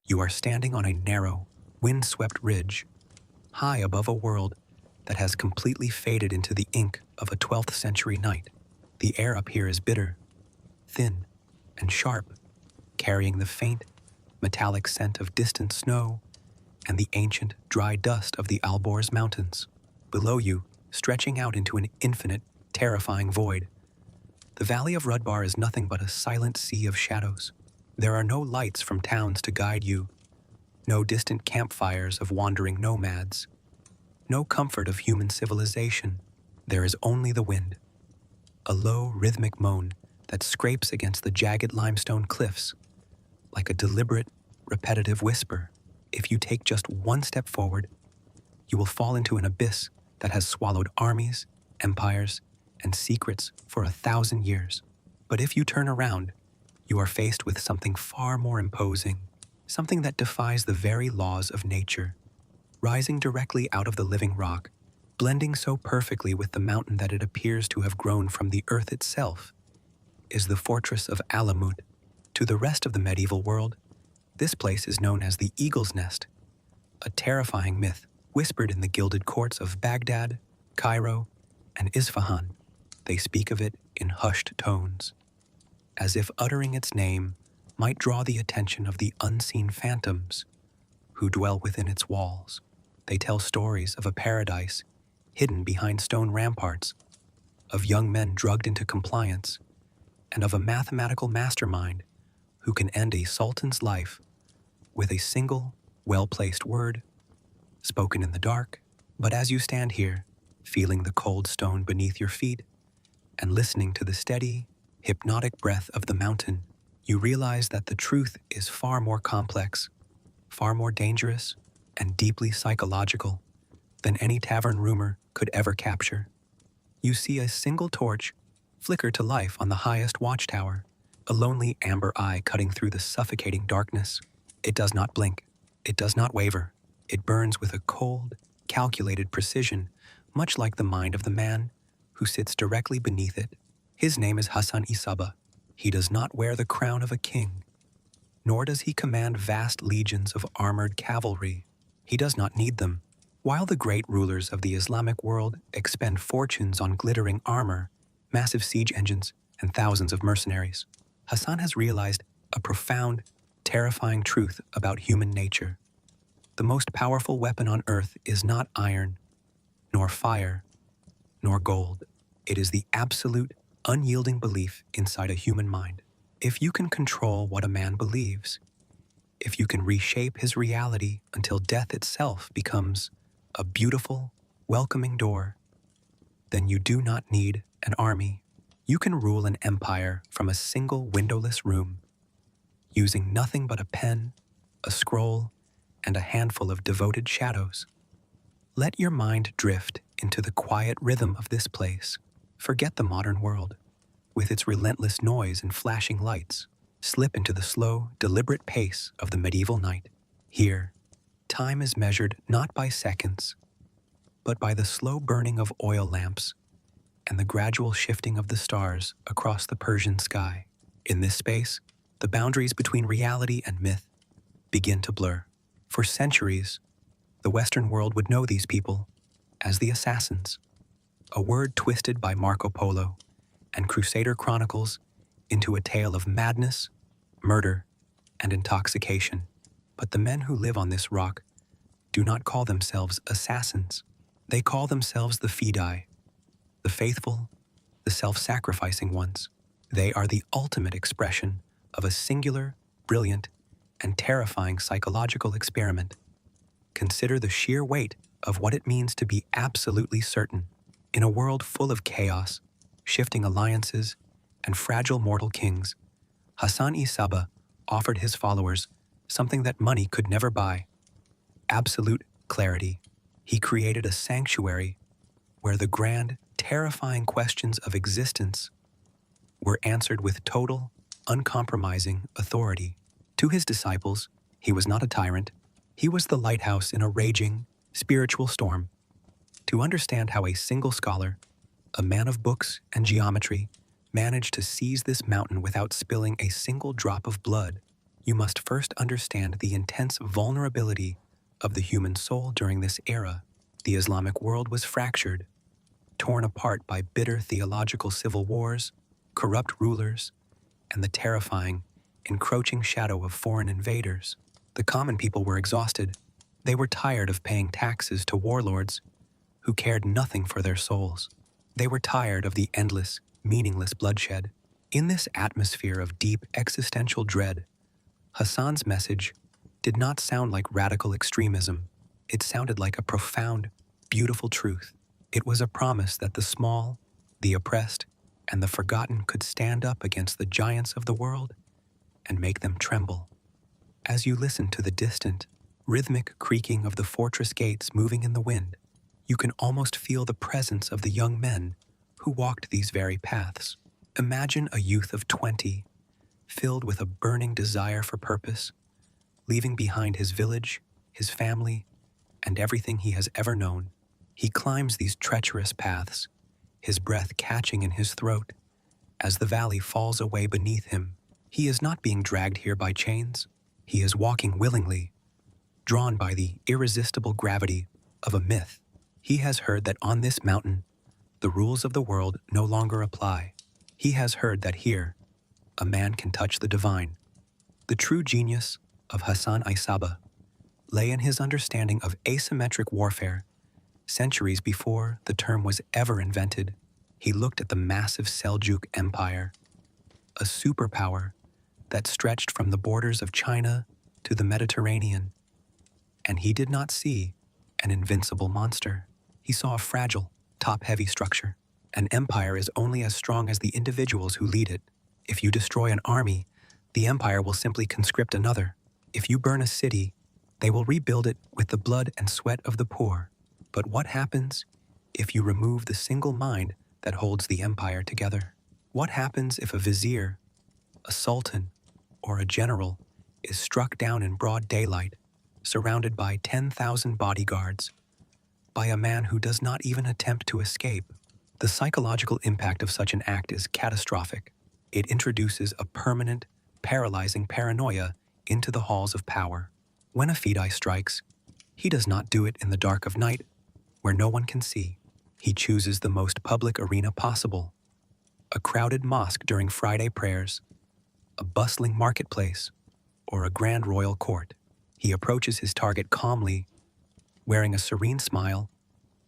You are standing on a narrow, wind-swept ridge, high above a world that has completely faded into the ink of a 12th century night. The air up here is bitter, thin, and sharp, carrying the faint, metallic scent of distant snow and the ancient, dry dust of the Alborz Mountains. Below you, stretching out into an infinite, terrifying void, the Valley of Rudbar is nothing but a silent sea of shadows. There are no lights from towns to guide you, no distant campfires of wandering nomads, no comfort of human civilization. There is only the wind, a low, rhythmic moan that scrapes against the jagged limestone cliffs, like a deliberate, repetitive whisper. If you take just one step forward, you will fall into an abyss that has swallowed armies, empires, and secrets for 1,000 years. But if you turn around, you are faced with something far more imposing, something that defies the very laws of nature. Rising directly out of the living rock, blending so perfectly with the mountain that it appears to have grown from the earth itself, is the fortress of Alamut. To the rest of the medieval world, this place is known as the Eagle's Nest, a terrifying myth whispered in the gilded courts of Baghdad, Cairo, and Isfahan. They speak of it in hushed tones, as if uttering its name might draw the attention of the unseen phantoms who dwell within its walls. They tell stories of a paradise hidden behind stone ramparts, of young men drugged into compliance, and of a mathematical mastermind who can end a sultan's life with a single, well-placed word, spoken in the dark. But as you stand here, feeling the cold stone beneath your feet, and listening to the steady, hypnotic breath of the mountain, you realize that the truth is far more complex, far more dangerous, and deeply psychological than any tavern rumor could ever capture. You see a single torch flicker to life on the highest watchtower, a lonely amber eye cutting through the suffocating darkness. It does not blink. It does not waver. It burns with a cold, calculated precision, much like the mind of the man who sits directly beneath it. His name is Hassan-i Sabbah. He does not wear the crown of a king, nor does he command vast legions of armored cavalry. He does not need them. While the great rulers of the Islamic world expend fortunes on glittering armor, massive siege engines, and thousands of mercenaries, Hassan has realized a profound, terrifying truth about human nature. The most powerful weapon on earth is not iron, nor fire, nor gold. It is the absolute, unyielding belief inside a human mind. If you can control what a man believes, if you can reshape his reality until death itself becomes a beautiful, welcoming door, then you do not need an army. You can rule an empire from a single windowless room, using nothing but a pen, a scroll, and a handful of devoted shadows. Let your mind drift into the quiet rhythm of this place. Forget the modern world, with its relentless noise and flashing lights. Slip into the slow, deliberate pace of the medieval night. Here, time is measured not by seconds, but by the slow burning of oil lamps and the gradual shifting of the stars across the Persian sky. In this space, the boundaries between reality and myth begin to blur. For centuries, the Western world would know these people as the assassins, a word twisted by Marco Polo and Crusader chronicles into a tale of madness, murder, and intoxication. But the men who live on this rock do not call themselves assassins. They call themselves the Fedayeen, the faithful, the self-sacrificing ones. They are the ultimate expression of a singular, brilliant, and terrifying psychological experiment. Consider the sheer weight of what it means to be absolutely certain. In a world full of chaos, shifting alliances, and fragile mortal kings, Hassan-i Sabbah offered his followers something that money could never buy: absolute clarity. He created a sanctuary where the grand, terrifying questions of existence were answered with total, uncompromising authority. To his disciples, he was not a tyrant. He was the lighthouse in a raging, spiritual storm. To understand how a single scholar, a man of books and geometry, managed to seize this mountain without spilling a single drop of blood, You must first understand the intense vulnerability of the human soul during this era. The Islamic world was fractured, torn apart by bitter theological civil wars, corrupt rulers, and the terrifying, encroaching shadow of foreign invaders. The common people were exhausted. They were tired of paying taxes to warlords who cared nothing for their souls. They were tired of the endless, meaningless bloodshed. In this atmosphere of deep existential dread, Hassan's message did not sound like radical extremism. It sounded like a profound, beautiful truth. It was a promise that the small, the oppressed, and the forgotten could stand up against the giants of the world and make them tremble. As you listen to the distant, rhythmic creaking of the fortress gates moving in the wind, you can almost feel the presence of the young men who walked these very paths. Imagine a youth of 20, filled with a burning desire for purpose, leaving behind his village, his family, and everything he has ever known. He climbs these treacherous paths, his breath catching in his throat as the valley falls away beneath him. He is not being dragged here by chains. He is walking willingly, drawn by the irresistible gravity of a myth. He has heard that on this mountain, the rules of the world no longer apply. He has heard that here, a man can touch the divine. The true genius of Hassan-i Sabbah lay in his understanding of asymmetric warfare. Centuries before the term was ever invented, he looked at the massive Seljuk Empire, a superpower that stretched from the borders of China to the Mediterranean, and he did not see an invincible monster. He saw a fragile, top-heavy structure. An empire is only as strong as the individuals who lead it. If you destroy an army, the empire will simply conscript another. If you burn a city, they will rebuild it with the blood and sweat of the poor. But what happens if you remove the single mind that holds the empire together? What happens if a vizier, a sultan, or a general is struck down in broad daylight, surrounded by 10,000 bodyguards, by a man who does not even attempt to escape? The psychological impact of such an act is catastrophic. It introduces a permanent, paralyzing paranoia into the halls of power. When a Fedayeen strikes, he does not do it in the dark of night, where no one can see. He chooses the most public arena possible: a crowded mosque during Friday prayers, a bustling marketplace, or a grand royal court. He approaches his target calmly, wearing a serene smile,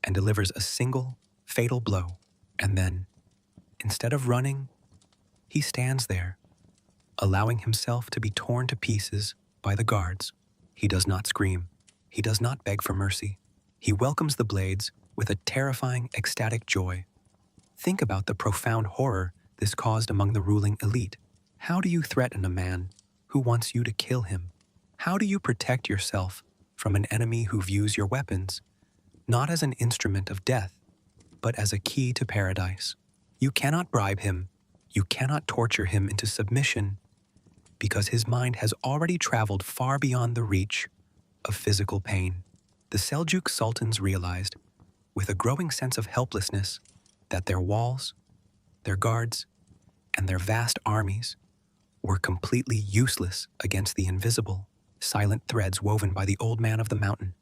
and delivers a single, fatal blow. And then, instead of running, he stands there, allowing himself to be torn to pieces by the guards. He does not scream. He does not beg for mercy. He welcomes the blades with a terrifying, ecstatic joy. Think about the profound horror this caused among the ruling elite. How do you threaten a man who wants you to kill him? How do you protect yourself from an enemy who views your weapons not as an instrument of death, but as a key to paradise? You cannot bribe him. You cannot torture him into submission, because his mind has already traveled far beyond the reach of physical pain. The Seljuk sultans realized, with a growing sense of helplessness, that their walls, their guards, and their vast armies were completely useless against the invisible, silent threads woven by the old man of the mountain.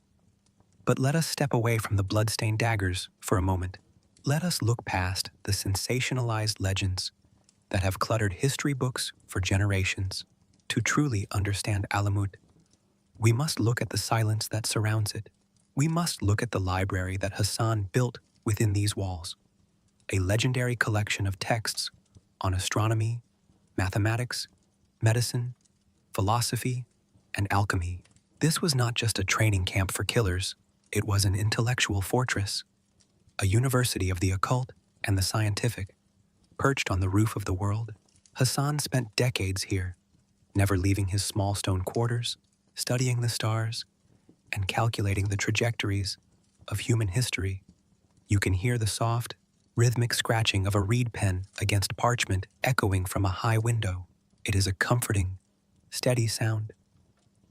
But let us step away from the blood-stained daggers for a moment. Let us look past the sensationalized legends that have cluttered history books for generations. To truly understand Alamut, we must look at the silence that surrounds it. We must look at the library that Hassan built within these walls, a legendary collection of texts on astronomy, mathematics, medicine, philosophy, and alchemy. This was not just a training camp for killers. It was an intellectual fortress, a university of the occult and the scientific. Perched on the roof of the world, Hassan spent decades here, never leaving his small stone quarters, studying the stars, and calculating the trajectories of human history. You can hear the soft, rhythmic scratching of a reed pen against parchment echoing from a high window. It is a comforting, steady sound,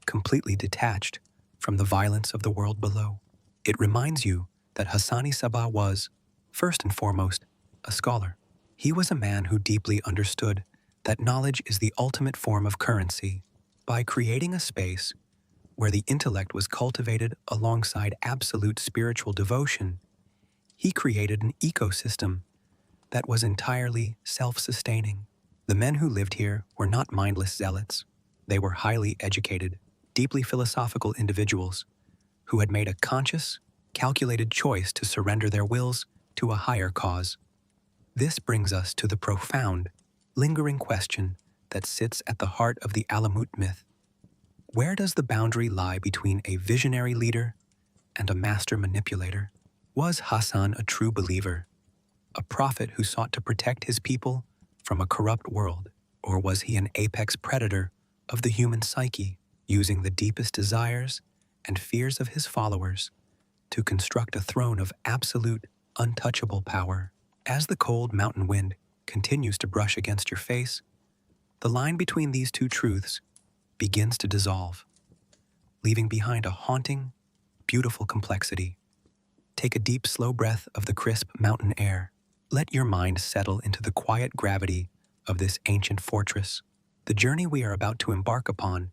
completely detached from the violence of the world below. It reminds you that Hassan-i Sabbah was, first and foremost, a scholar. He was a man who deeply understood that knowledge is the ultimate form of currency. By creating a space where the intellect was cultivated alongside absolute spiritual devotion, he created an ecosystem that was entirely self-sustaining. The men who lived here were not mindless zealots. They were highly educated, deeply philosophical individuals who had made a conscious, calculated choice to surrender their wills to a higher cause. This brings us to the profound, lingering question that sits at the heart of the Alamut myth. Where does the boundary lie between a visionary leader and a master manipulator? Was Hassan a true believer, a prophet who sought to protect his people from a corrupt world, or was he an apex predator of the human psyche, using the deepest desires and fears of his followers to construct a throne of absolute, untouchable power? As the cold mountain wind continues to brush against your face, the line between these two truths begins to dissolve, leaving behind a haunting, beautiful complexity. Take a deep, slow breath of the crisp mountain air. Let your mind settle into the quiet gravity of this ancient fortress. The journey we are about to embark upon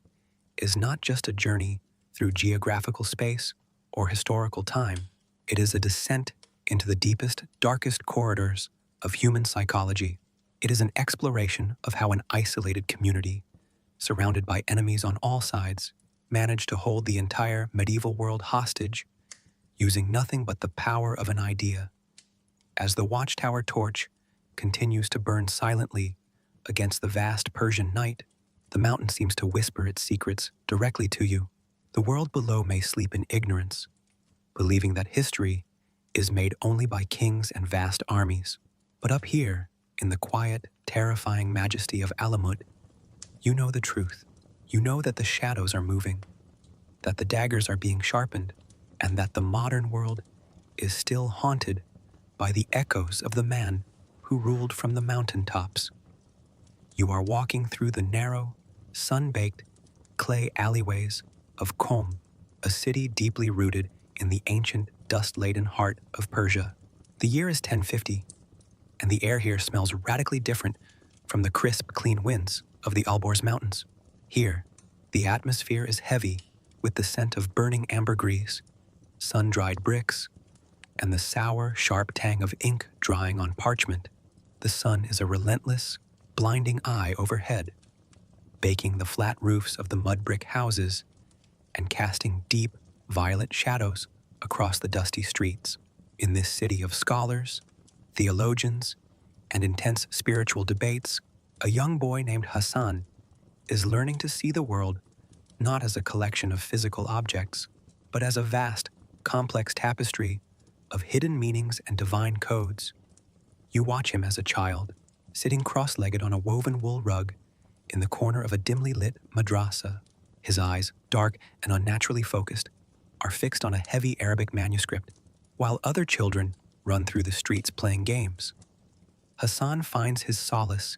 is not just a journey through geographical space or historical time. It is a descent into the deepest, darkest corridors of human psychology. It is an exploration of how an isolated community, surrounded by enemies on all sides, managed to hold the entire medieval world hostage using nothing but the power of an idea. As the watchtower torch continues to burn silently against the vast Persian night, the mountain seems to whisper its secrets directly to you. The world below may sleep in ignorance, believing that history is made only by kings and vast armies. But up here, in the quiet, terrifying majesty of Alamut, you know the truth. You know that the shadows are moving, that the daggers are being sharpened, and that the modern world is still haunted by the echoes of the man who ruled from the mountaintops. You are walking through the narrow, sun-baked clay alleyways of Qom, a city deeply rooted in the ancient, dust-laden heart of Persia. The year is 1050, and the air here smells radically different from the crisp, clean winds of the Alborz Mountains. Here, the atmosphere is heavy with the scent of burning ambergris, sun-dried bricks, and the sour, sharp tang of ink drying on parchment. The sun is a relentless, blinding eye overhead, baking the flat roofs of the mud-brick houses and casting deep, violet shadows across the dusty streets. In this city of scholars, theologians, and intense spiritual debates, a young boy named Hassan is learning to see the world not as a collection of physical objects, but as a vast, complex tapestry of hidden meanings and divine codes. You watch him as a child, sitting cross-legged on a woven wool rug in the corner of a dimly lit madrasa. His eyes, dark and unnaturally focused, are fixed on a heavy Arabic manuscript, while other children run through the streets playing games. Hassan finds his solace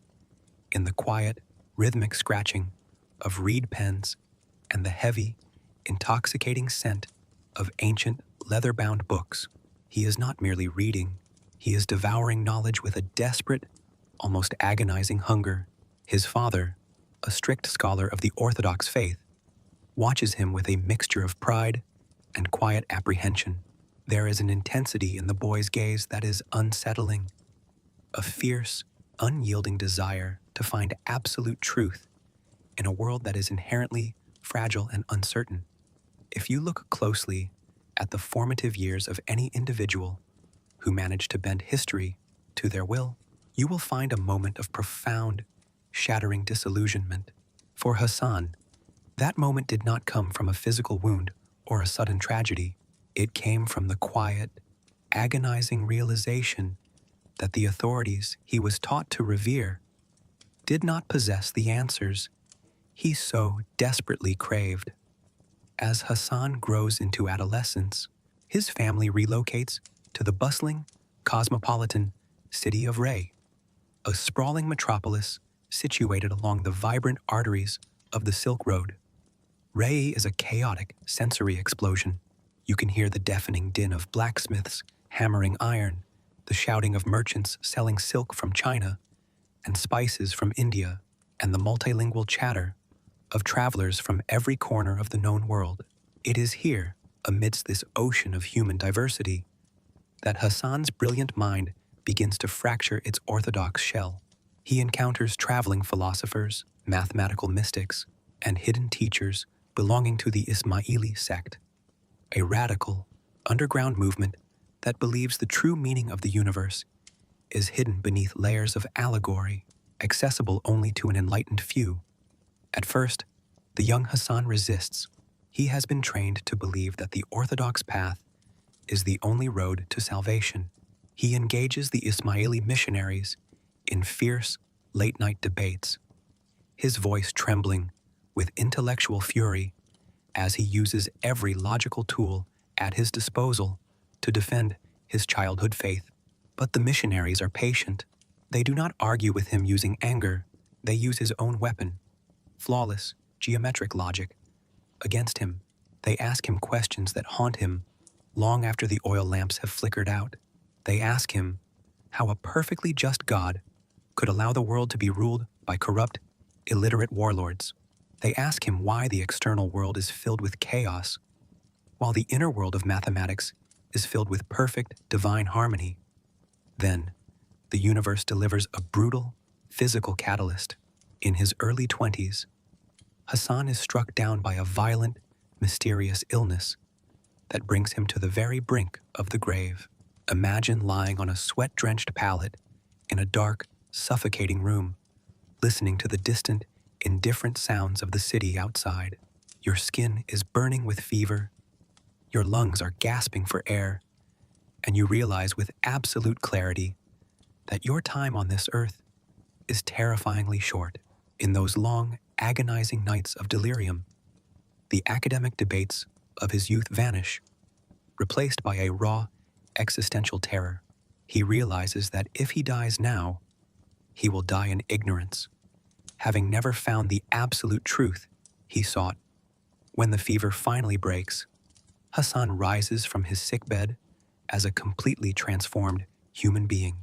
in the quiet, rhythmic scratching of reed pens and the heavy, intoxicating scent of ancient, leather-bound books. He is not merely reading, he is devouring knowledge with a desperate, almost agonizing hunger. His father, a strict scholar of the Orthodox faith, watches him with a mixture of pride and quiet apprehension. There is an intensity in the boy's gaze that is unsettling, a fierce, unyielding desire to find absolute truth in a world that is inherently fragile and uncertain. If you look closely at the formative years of any individual who managed to bend history to their will, you will find a moment of profound, shattering disillusionment. For Hassan, that moment did not come from a physical wound or a sudden tragedy. It came from the quiet, agonizing realization that the authorities he was taught to revere did not possess the answers he so desperately craved. As Hassan grows into adolescence, his family relocates to the bustling, cosmopolitan city of Ray, a sprawling metropolis situated along the vibrant arteries of the Silk Road. Ray is a chaotic sensory explosion. You can hear the deafening din of blacksmiths hammering iron, the shouting of merchants selling silk from China and spices from India, and the multilingual chatter of travelers from every corner of the known world. It is here, amidst this ocean of human diversity, that Hassan's brilliant mind begins to fracture its orthodox shell. He encounters traveling philosophers, mathematical mystics, and hidden teachers belonging to the Ismaili sect, a radical, underground movement that believes the true meaning of the universe is hidden beneath layers of allegory, accessible only to an enlightened few. At first, the young Hassan resists. He has been trained to believe that the orthodox path is the only road to salvation. He engages the Ismaili missionaries in fierce, late-night debates, his voice trembling with intellectual fury as he uses every logical tool at his disposal to defend his childhood faith. But the missionaries are patient. They do not argue with him using anger. They use his own weapon, flawless, geometric logic, against him. They ask him questions that haunt him long after the oil lamps have flickered out. They ask him how a perfectly just God could allow the world to be ruled by corrupt, illiterate warlords. They ask him why the external world is filled with chaos, while the inner world of mathematics is filled with perfect, divine harmony. Then, the universe delivers a brutal, physical catalyst. In his early 20s, Hassan is struck down by a violent, mysterious illness that brings him to the very brink of the grave. Imagine lying on a sweat-drenched pallet in a dark, suffocating room, listening to the distant, indifferent sounds of the city outside. Your skin is burning with fever, your lungs are gasping for air, and you realize with absolute clarity that your time on this earth is terrifyingly short. In those long, agonizing nights of delirium, the academic debates of his youth vanish, replaced by a raw, existential terror. He realizes that if he dies now, he will die in ignorance, having never found the absolute truth he sought. When the fever finally breaks, Hassan rises from his sickbed as a completely transformed human being.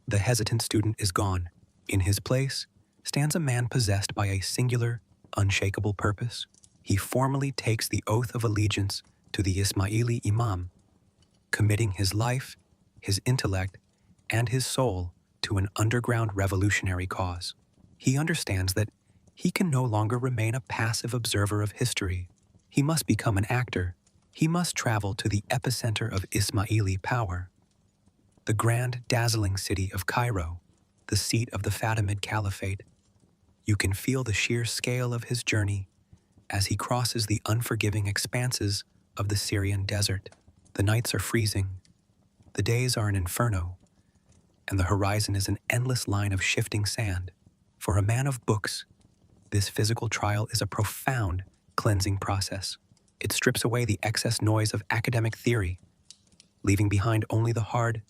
The hesitant student is gone. In his place stands a man possessed by a singular, unshakable purpose. He formally takes the oath of allegiance to the Ismaili Imam, committing his life, his intellect, and his soul to an underground revolutionary cause. He understands that he can no longer remain a passive observer of history. He must become an actor. He must travel to the epicenter of Ismaili power, the grand, dazzling city of Cairo, the seat of the Fatimid Caliphate. You can feel the sheer scale of his journey as he crosses the unforgiving expanses of the Syrian desert. The nights are freezing, the days are an inferno, and the horizon is an endless line of shifting sand. For a man of books, this physical trial is a profound cleansing process. It strips away the excess noise of academic theory, leaving behind only the hard,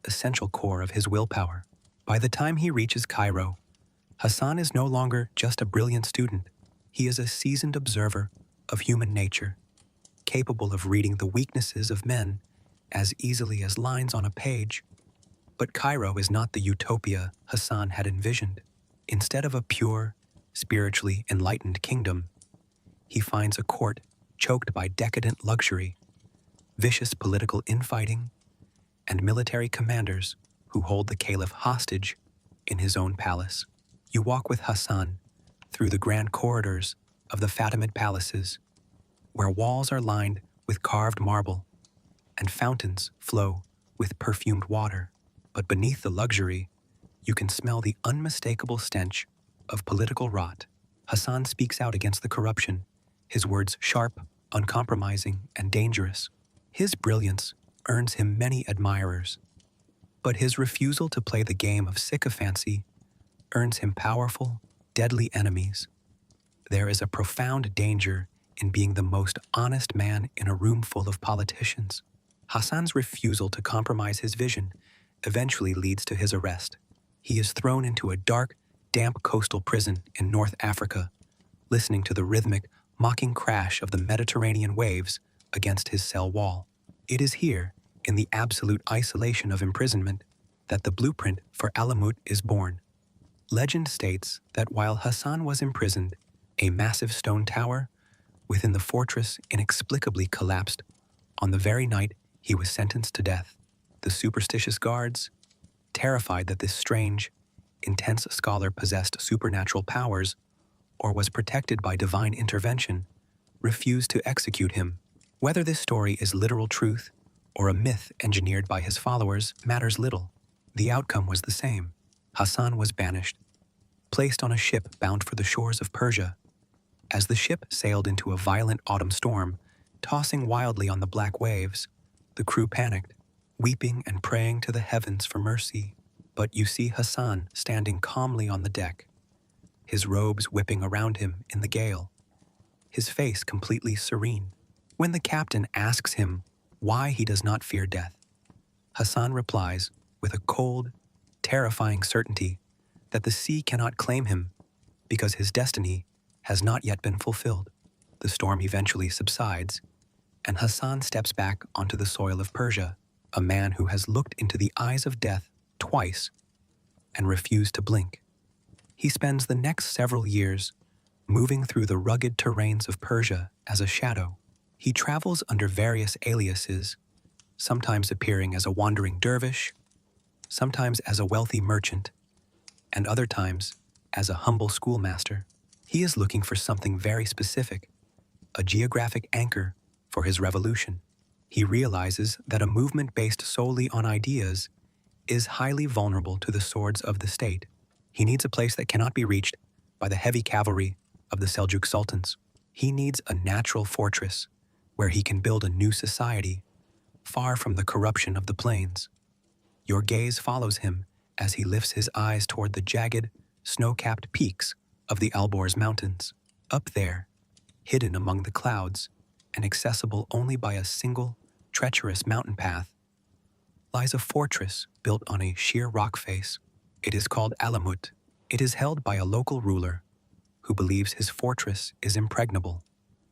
essential core of his willpower. By the time he reaches Cairo, Hassan is no longer just a brilliant student. He is a seasoned observer of human nature, capable of reading the weaknesses of men as easily as lines on a page. But Cairo is not the utopia Hassan had envisioned. Instead of a pure, spiritually enlightened kingdom, he finds a court choked by decadent luxury, vicious political infighting, and military commanders who hold the caliph hostage in his own palace. You walk with Hassan through the grand corridors of the Fatimid palaces, where walls are lined with carved marble and fountains flow with perfumed water. But beneath the luxury, you can smell the unmistakable stench of political rot. Hassan speaks out against the corruption, his words sharp, uncompromising, and dangerous. His brilliance earns him many admirers, but his refusal to play the game of sycophancy earns him powerful, deadly enemies. There is a profound danger in being the most honest man in a room full of politicians. Hassan's refusal to compromise his vision eventually leads to his arrest. He is thrown into a dark, damp coastal prison in North Africa, listening to the rhythmic, mocking crash of the Mediterranean waves against his cell wall. It is here, in the absolute isolation of imprisonment, that the blueprint for Alamut is born. Legend states that while Hassan was imprisoned, A massive stone tower within the fortress inexplicably collapsed on the very night he was sentenced to death. The superstitious guards, terrified that this strange, intense scholar possessed supernatural powers or was protected by divine intervention, refused to execute him. Whether this story is literal truth or a myth engineered by his followers matters little. The outcome was the same. Hassan was banished, placed on a ship bound for the shores of Persia. As the ship sailed into a violent autumn storm, tossing wildly on the black waves, the crew panicked, weeping and praying to the heavens for mercy. But you see Hassan standing calmly on the deck, his robes whipping around him in the gale, his face completely serene. When the captain asks him why he does not fear death, Hassan replies with a cold, terrifying certainty that the sea cannot claim him because his destiny has not yet been fulfilled. The storm eventually subsides, and Hassan steps back onto the soil of Persia, a man who has looked into the eyes of death twice and refused to blink. He spends the next several years moving through the rugged terrains of Persia as a shadow. He travels under various aliases, sometimes appearing as a wandering dervish, sometimes as a wealthy merchant, and other times as a humble schoolmaster. He is looking for something very specific, a geographic anchor for his revolution. He realizes that a movement based solely on ideas is highly vulnerable to the swords of the state. He needs a place that cannot be reached by the heavy cavalry of the Seljuk sultans. He needs a natural fortress where he can build a new society, far from the corruption of the plains. Your gaze follows him as he lifts his eyes toward the jagged, snow-capped peaks of the Alborz Mountains. Up there, hidden among the clouds and accessible only by a single, treacherous mountain path, lies a fortress built on a sheer rock face. It is called Alamut. It is held by a local ruler who believes his fortress is impregnable.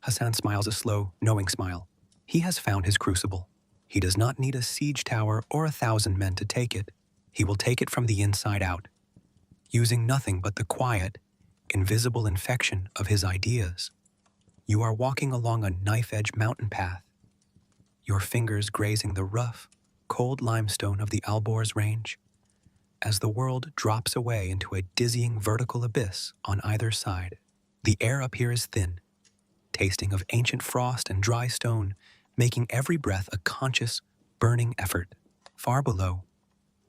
Hassan smiles a slow, knowing smile. He has found his crucible. He does not need a siege tower or 1,000 men to take it. He will take it from the inside out, using nothing but the quiet, invisible infection of his ideas. You are walking along a knife-edge mountain path, your fingers grazing the rough, cold limestone of the Alborz range, as the world drops away into a dizzying vertical abyss on either side. The air up here is thin, tasting of ancient frost and dry stone, making every breath a conscious, burning effort. Far below,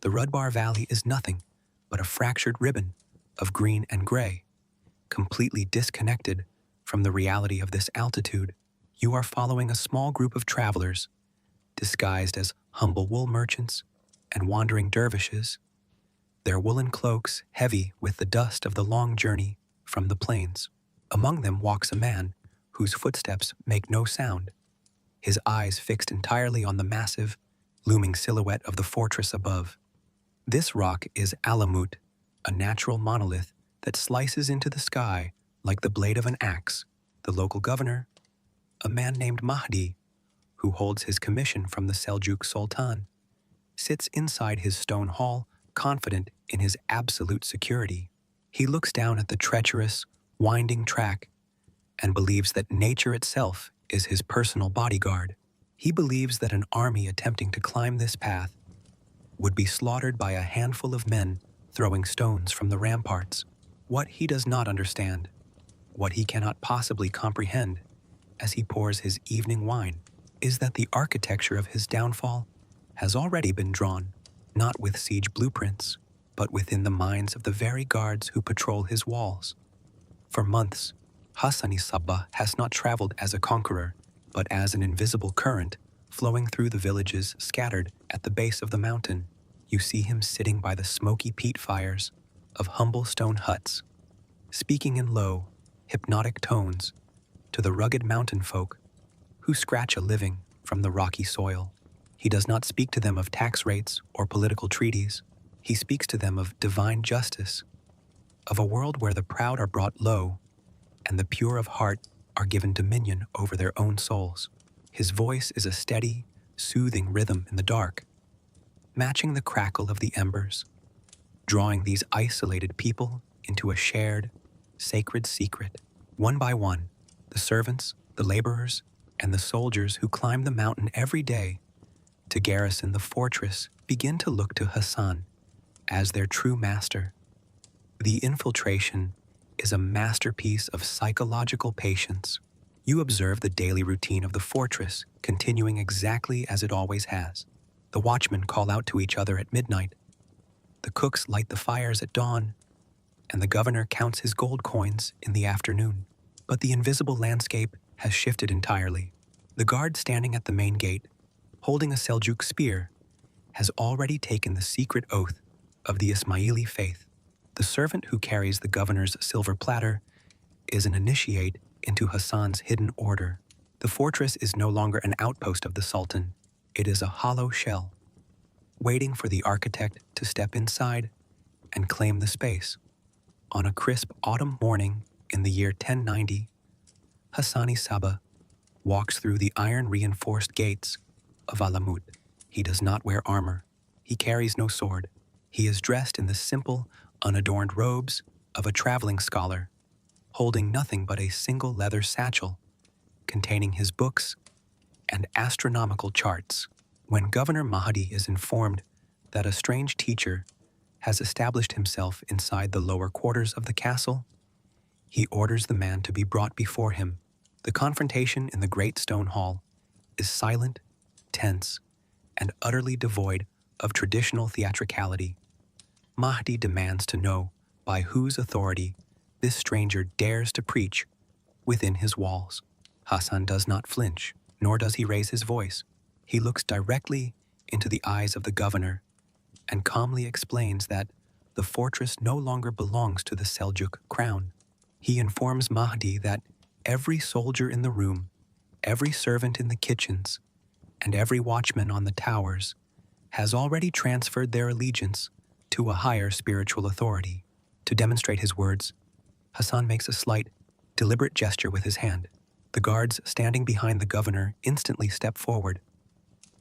the Rudbar Valley is nothing but a fractured ribbon of green and gray, completely disconnected from the reality of this altitude. You are following a small group of travelers, disguised as humble wool merchants and wandering dervishes, their woolen cloaks heavy with the dust of the long journey from the plains. Among them walks a man whose footsteps make no sound, his eyes fixed entirely on the massive, looming silhouette of the fortress above. This rock is Alamut, a natural monolith that slices into the sky like the blade of an axe. The local governor, a man named Mahdi, who holds his commission from the Seljuk Sultan, sits inside his stone hall, confident in his absolute security. He looks down at the treacherous, winding track and believes that nature itself is his personal bodyguard. He believes that an army attempting to climb this path would be slaughtered by a handful of men throwing stones from the ramparts. What he does not understand, what he cannot possibly comprehend as he pours his evening wine, is that the architecture of his downfall has already been drawn, not with siege blueprints, but within the minds of the very guards who patrol his walls. For months, Hassan-i Sabbah has not traveled as a conqueror, but as an invisible current flowing through the villages scattered at the base of the mountain. You see him sitting by the smoky peat fires of humble stone huts, speaking in low, hypnotic tones to the rugged mountain folk who scratch a living from the rocky soil. He does not speak to them of tax rates or political treaties. He speaks to them of divine justice, of a world where the proud are brought low and the pure of heart are given dominion over their own souls. His voice is a steady, soothing rhythm in the dark, matching the crackle of the embers, drawing these isolated people into a shared, sacred secret. One by one, the servants, the laborers, and the soldiers who climb the mountain every day to garrison the fortress begin to look to Hassan as their true master. The infiltration is a masterpiece of psychological patience. You observe the daily routine of the fortress continuing exactly as it always has. The watchmen call out to each other at midnight. The cooks light the fires at dawn, and the governor counts his gold coins in the afternoon. But the invisible landscape has shifted entirely. The guard standing at the main gate, holding a Seljuk spear, has already taken the secret oath of the Ismaili faith. The servant who carries the governor's silver platter is an initiate into Hassan's hidden order. The fortress is no longer an outpost of the Sultan. It is a hollow shell, waiting for the architect to step inside and claim the space. On a crisp autumn morning in the year 1090, Hassan-i Sabbah walks through the iron-reinforced gates of Alamut. He does not wear armor. He carries no sword. He is dressed in the simple, unadorned robes of a traveling scholar, holding nothing but a single leather satchel containing his books and astronomical charts. When Governor Mahdi is informed that a strange teacher has established himself inside the lower quarters of the castle, he orders the man to be brought before him. The confrontation in the great stone hall is silent, tense, and utterly devoid of traditional theatricality. Mahdi demands to know by whose authority this stranger dares to preach within his walls. Hassan does not flinch, nor does he raise his voice. He looks directly into the eyes of the governor and calmly explains that the fortress no longer belongs to the Seljuk crown. He informs Mahdi that every soldier in the room, every servant in the kitchens, and every watchman on the towers has already transferred their allegiance to a higher spiritual authority. To demonstrate his words, Hassan makes a slight, deliberate gesture with his hand. The guards standing behind the governor instantly step forward,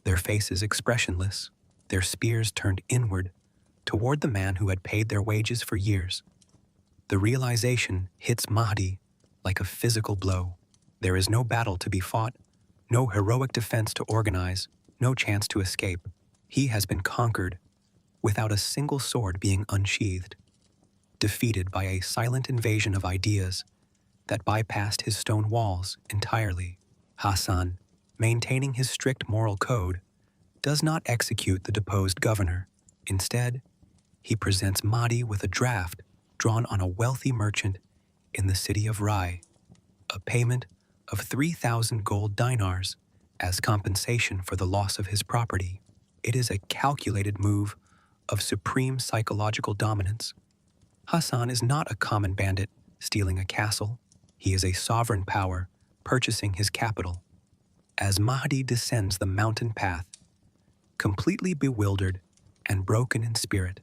their faces expressionless, their spears turned inward toward the man who had paid their wages for years. The realization hits Mahdi like a physical blow. There is no battle to be fought, no heroic defense to organize, no chance to escape. He has been conquered without a single sword being unsheathed, defeated by a silent invasion of ideas that bypassed his stone walls entirely. Hassan, maintaining his strict moral code, does not execute the deposed governor. Instead, he presents Mahdi with a draft drawn on a wealthy merchant in the city of Rai, a payment of 3,000 gold dinars as compensation for the loss of his property. It is a calculated move of supreme psychological dominance. Hassan is not a common bandit stealing a castle. He is a sovereign power purchasing his capital. As Mahdi descends the mountain path, completely bewildered and broken in spirit,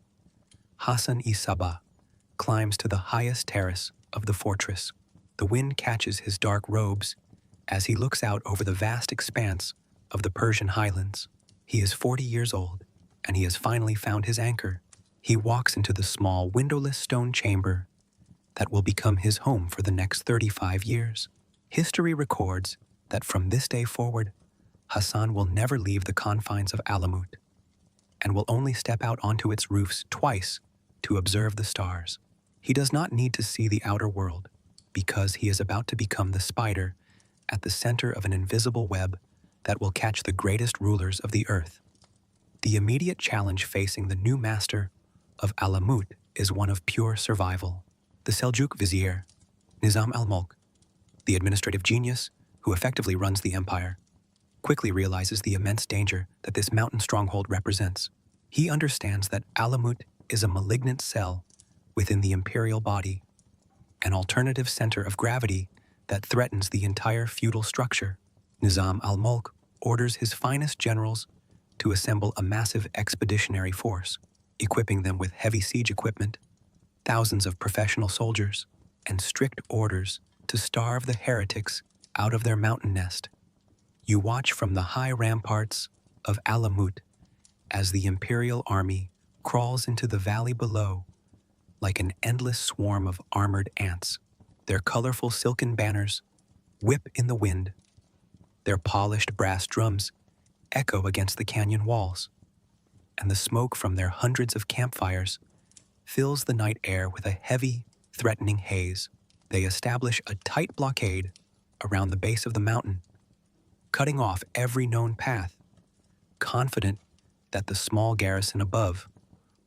Hassan-i Sabbah climbs to the highest terrace of the fortress. The wind catches his dark robes as he looks out over the vast expanse of the Persian highlands. He is 40 years old, and he has finally found his anchor. He walks into the small, windowless stone chamber that will become his home for the next 35 years. History records that from this day forward, Hassan will never leave the confines of Alamut and will only step out onto its roofs twice to observe the stars. He does not need to see the outer world because he is about to become the spider at the center of an invisible web that will catch the greatest rulers of the earth. The immediate challenge facing the new master of Alamut is one of pure survival. The Seljuk vizier, Nizam al-Mulk, the administrative genius who effectively runs the empire, quickly realizes the immense danger that this mountain stronghold represents. He understands that Alamut is a malignant cell within the imperial body, an alternative center of gravity that threatens the entire feudal structure. Nizam al-Mulk orders his finest generals to assemble a massive expeditionary force, equipping them with heavy siege equipment, thousands of professional soldiers, and strict orders to starve the heretics out of their mountain nest. You watch from the high ramparts of Alamut as the imperial army crawls into the valley below like an endless swarm of armored ants. Their colorful silken banners whip in the wind. Their polished brass drums echo against the canyon walls, and the smoke from their hundreds of campfires fills the night air with a heavy, threatening haze. They establish a tight blockade around the base of the mountain, cutting off every known path, confident that the small garrison above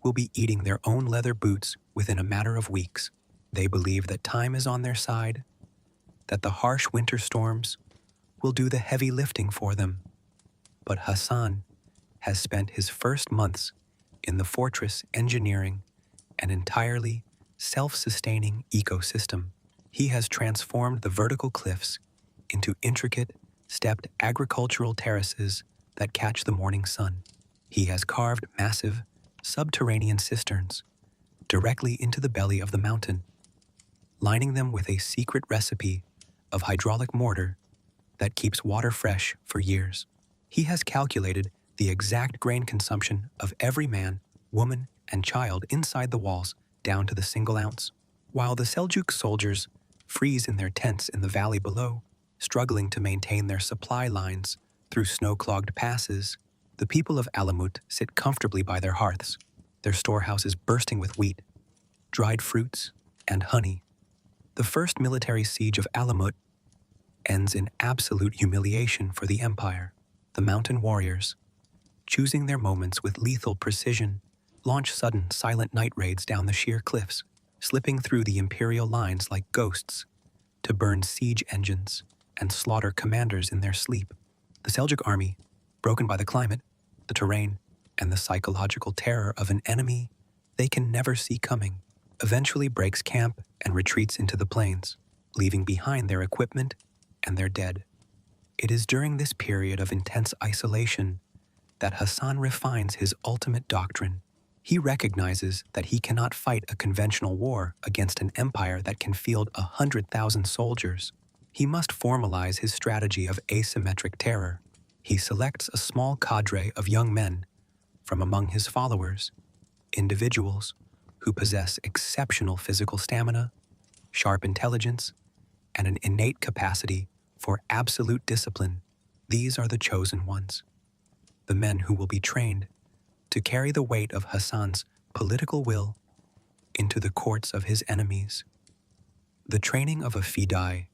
will be eating their own leather boots within a matter of weeks. They believe that time is on their side, that the harsh winter storms will do the heavy lifting for them. But Hassan has spent his first months in the fortress engineering an entirely self-sustaining ecosystem. He has transformed the vertical cliffs into intricate, stepped agricultural terraces that catch the morning sun. He has carved massive, subterranean cisterns directly into the belly of the mountain, lining them with a secret recipe of hydraulic mortar that keeps water fresh for years. He has calculated the exact grain consumption of every man, woman, and child inside the walls down to the single ounce. While the Seljuk soldiers freeze in their tents in the valley below, struggling to maintain their supply lines through snow-clogged passes, the people of Alamut sit comfortably by their hearths, their storehouses bursting with wheat, dried fruits, and honey. The first military siege of Alamut ends in absolute humiliation for the empire. The mountain warriors, choosing their moments with lethal precision, launch sudden, silent night raids down the sheer cliffs, slipping through the imperial lines like ghosts to burn siege engines and slaughter commanders in their sleep. The Seljuk army, broken by the climate, the terrain, and the psychological terror of an enemy they can never see coming, eventually breaks camp and retreats into the plains, leaving behind their equipment and their dead. It is during this period of intense isolation that Hassan refines his ultimate doctrine. He recognizes that he cannot fight a conventional war against an empire that can field 100,000 soldiers. He must formalize his strategy of asymmetric terror. He selects a small cadre of young men from among his followers, individuals who possess exceptional physical stamina, sharp intelligence, and an innate capacity for absolute discipline. These are the chosen ones, the men who will be trained to carry the weight of Hassan's political will into the courts of his enemies. The training of a Fedayeen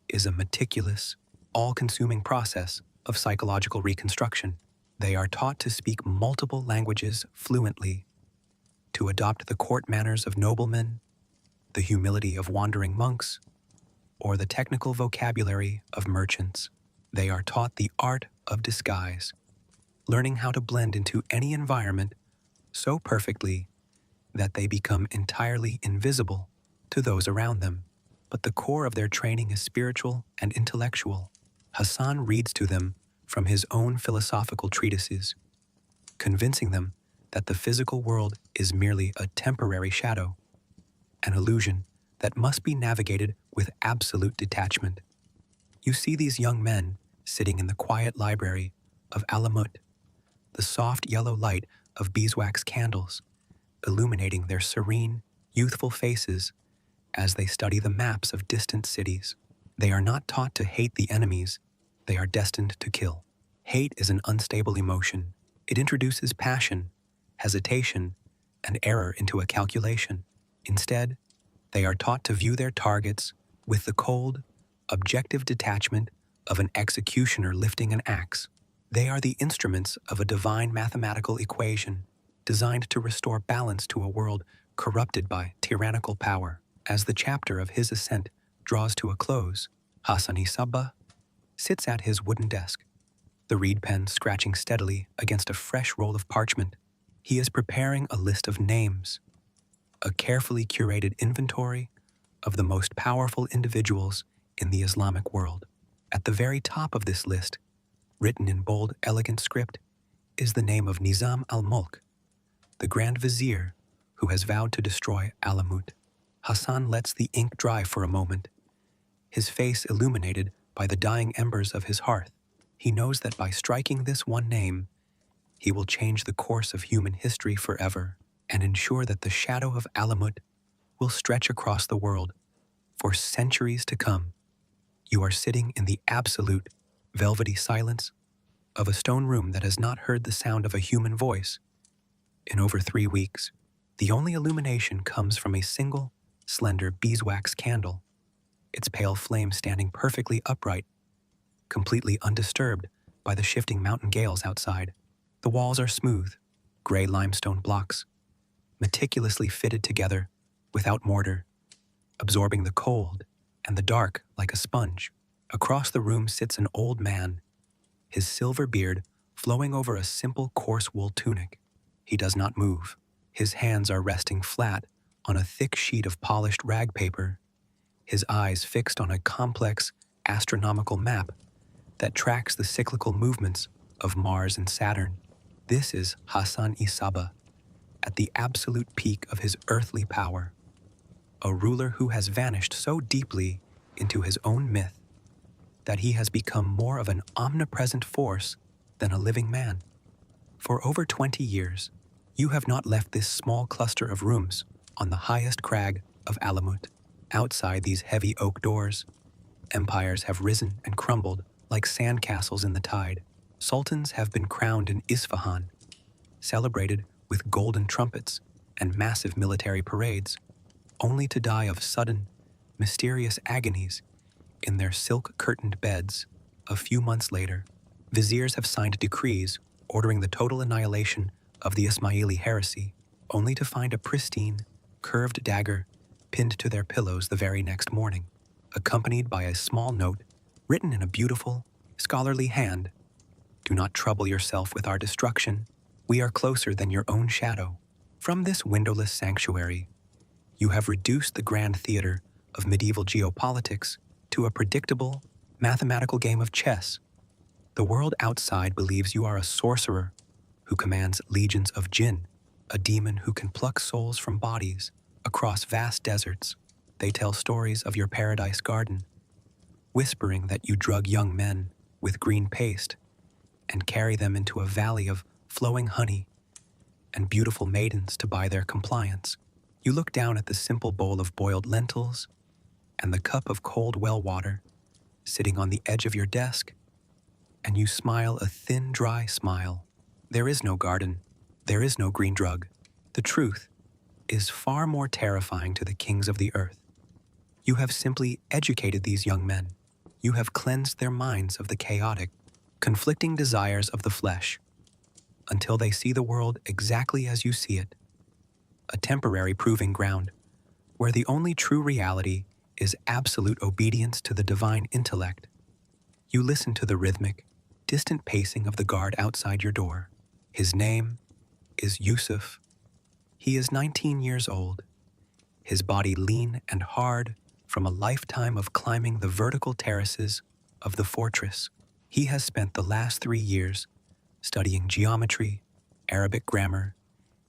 is a meticulous, all-consuming process of psychological reconstruction. They are taught to speak multiple languages fluently, to adopt the court manners of noblemen, the humility of wandering monks, or the technical vocabulary of merchants. They are taught the art of disguise, learning how to blend into any environment so perfectly that they become entirely invisible to those around them. But the core of their training is spiritual and intellectual. Hassan reads to them from his own philosophical treatises, convincing them that the physical world is merely a temporary shadow, an illusion that must be navigated with absolute detachment. You see these young men sitting in the quiet library of Alamut, the soft yellow light of beeswax candles illuminating their serene, youthful faces as they study the maps of distant cities. They are not taught to hate the enemies they are destined to kill. Hate is an unstable emotion. It introduces passion, hesitation, and error into a calculation. Instead, they are taught to view their targets with the cold, objective detachment of an executioner lifting an axe. They are the instruments of a divine mathematical equation designed to restore balance to a world corrupted by tyrannical power. As the chapter of his ascent draws to a close, Hassan-i Sabbah sits at his wooden desk, the reed pen scratching steadily against a fresh roll of parchment. He is preparing a list of names, a carefully curated inventory of the most powerful individuals in the Islamic world. At the very top of this list, written in bold, elegant script, is the name of Nizam al-Mulk, the Grand Vizier who has vowed to destroy Alamut. Hassan lets the ink dry for a moment, his face illuminated by the dying embers of his hearth. He knows that by striking this one name, he will change the course of human history forever and ensure that the shadow of Alamut will stretch across the world For centuries to come, you are sitting in the absolute, velvety silence of a stone room that has not heard the sound of a human voice in over 3 weeks. The only illumination comes from a single, slender beeswax candle, its pale flame standing perfectly upright, completely undisturbed by the shifting mountain gales outside. The walls are smooth, gray limestone blocks, meticulously fitted together without mortar, absorbing the cold and the dark like a sponge. Across the room sits an old man, his silver beard flowing over a simple coarse wool tunic. He does not move. His hands are resting flat on a thick sheet of polished rag paper, his eyes fixed on a complex astronomical map that tracks the cyclical movements of Mars and Saturn. This is Hassan-i Sabbah, at the absolute peak of his earthly power, a ruler who has vanished so deeply into his own myth that he has become more of an omnipresent force than a living man. For over 20 years, you have not left this small cluster of rooms on the highest crag of Alamut. Outside these heavy oak doors, empires have risen and crumbled like sandcastles in the tide. Sultans have been crowned in Isfahan, celebrated with golden trumpets and massive military parades, only to die of sudden, mysterious agonies in their silk-curtained beds a few months later. Viziers have signed decrees ordering the total annihilation of the Ismaili heresy, only to find a pristine, curved dagger pinned to their pillows the very next morning, accompanied by a small note written in a beautiful, scholarly hand. Do not trouble yourself with our destruction. We are closer than your own shadow. From this windowless sanctuary, you have reduced the grand theater of medieval geopolitics to a predictable, mathematical game of chess. The world outside believes you are a sorcerer who commands legions of jinn, a demon who can pluck souls from bodies across vast deserts. They tell stories of your paradise garden, whispering that you drug young men with green paste and carry them into a valley of flowing honey and beautiful maidens to buy their compliance. You look down at the simple bowl of boiled lentils and the cup of cold well water sitting on the edge of your desk, and you smile a thin, dry smile. There is no garden. There is no green drug. The truth is far more terrifying to the kings of the earth. You have simply educated these young men. You have cleansed their minds of the chaotic, conflicting desires of the flesh, until they see the world exactly as you see it, a temporary proving ground, where the only true reality is absolute obedience to the divine intellect. You listen to the rhythmic, distant pacing of the guard outside your door. His name is Yusuf. He is 19 years old, his body lean and hard from a lifetime of climbing the vertical terraces of the fortress. He has spent the last 3 years studying geometry, Arabic grammar,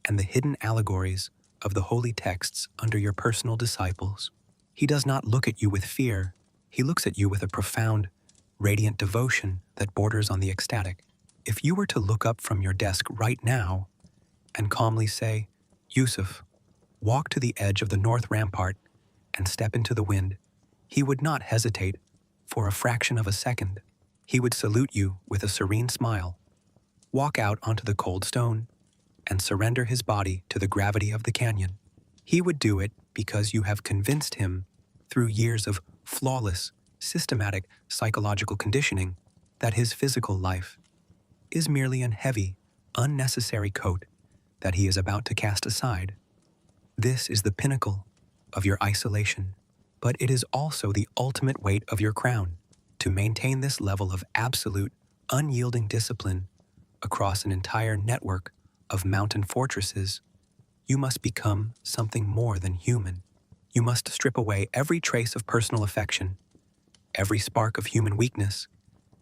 and the hidden allegories of the holy texts under your personal disciples. He does not look at you with fear. He looks at you with a profound, radiant devotion that borders on the ecstatic. If you were to look up from your desk right now and calmly say, "Yusuf, walk to the edge of the north rampart and step into the wind," he would not hesitate for a fraction of a second. He would salute you with a serene smile, walk out onto the cold stone, and surrender his body to the gravity of the canyon. He would do it because you have convinced him, through years of flawless, systematic psychological conditioning, that his physical life is merely an heavy, unnecessary coat that he is about to cast aside. This is the pinnacle of your isolation, but it is also the ultimate weight of your crown. To maintain this level of absolute, unyielding discipline across an entire network of mountain fortresses, you must become something more than human. You must strip away every trace of personal affection, every spark of human weakness,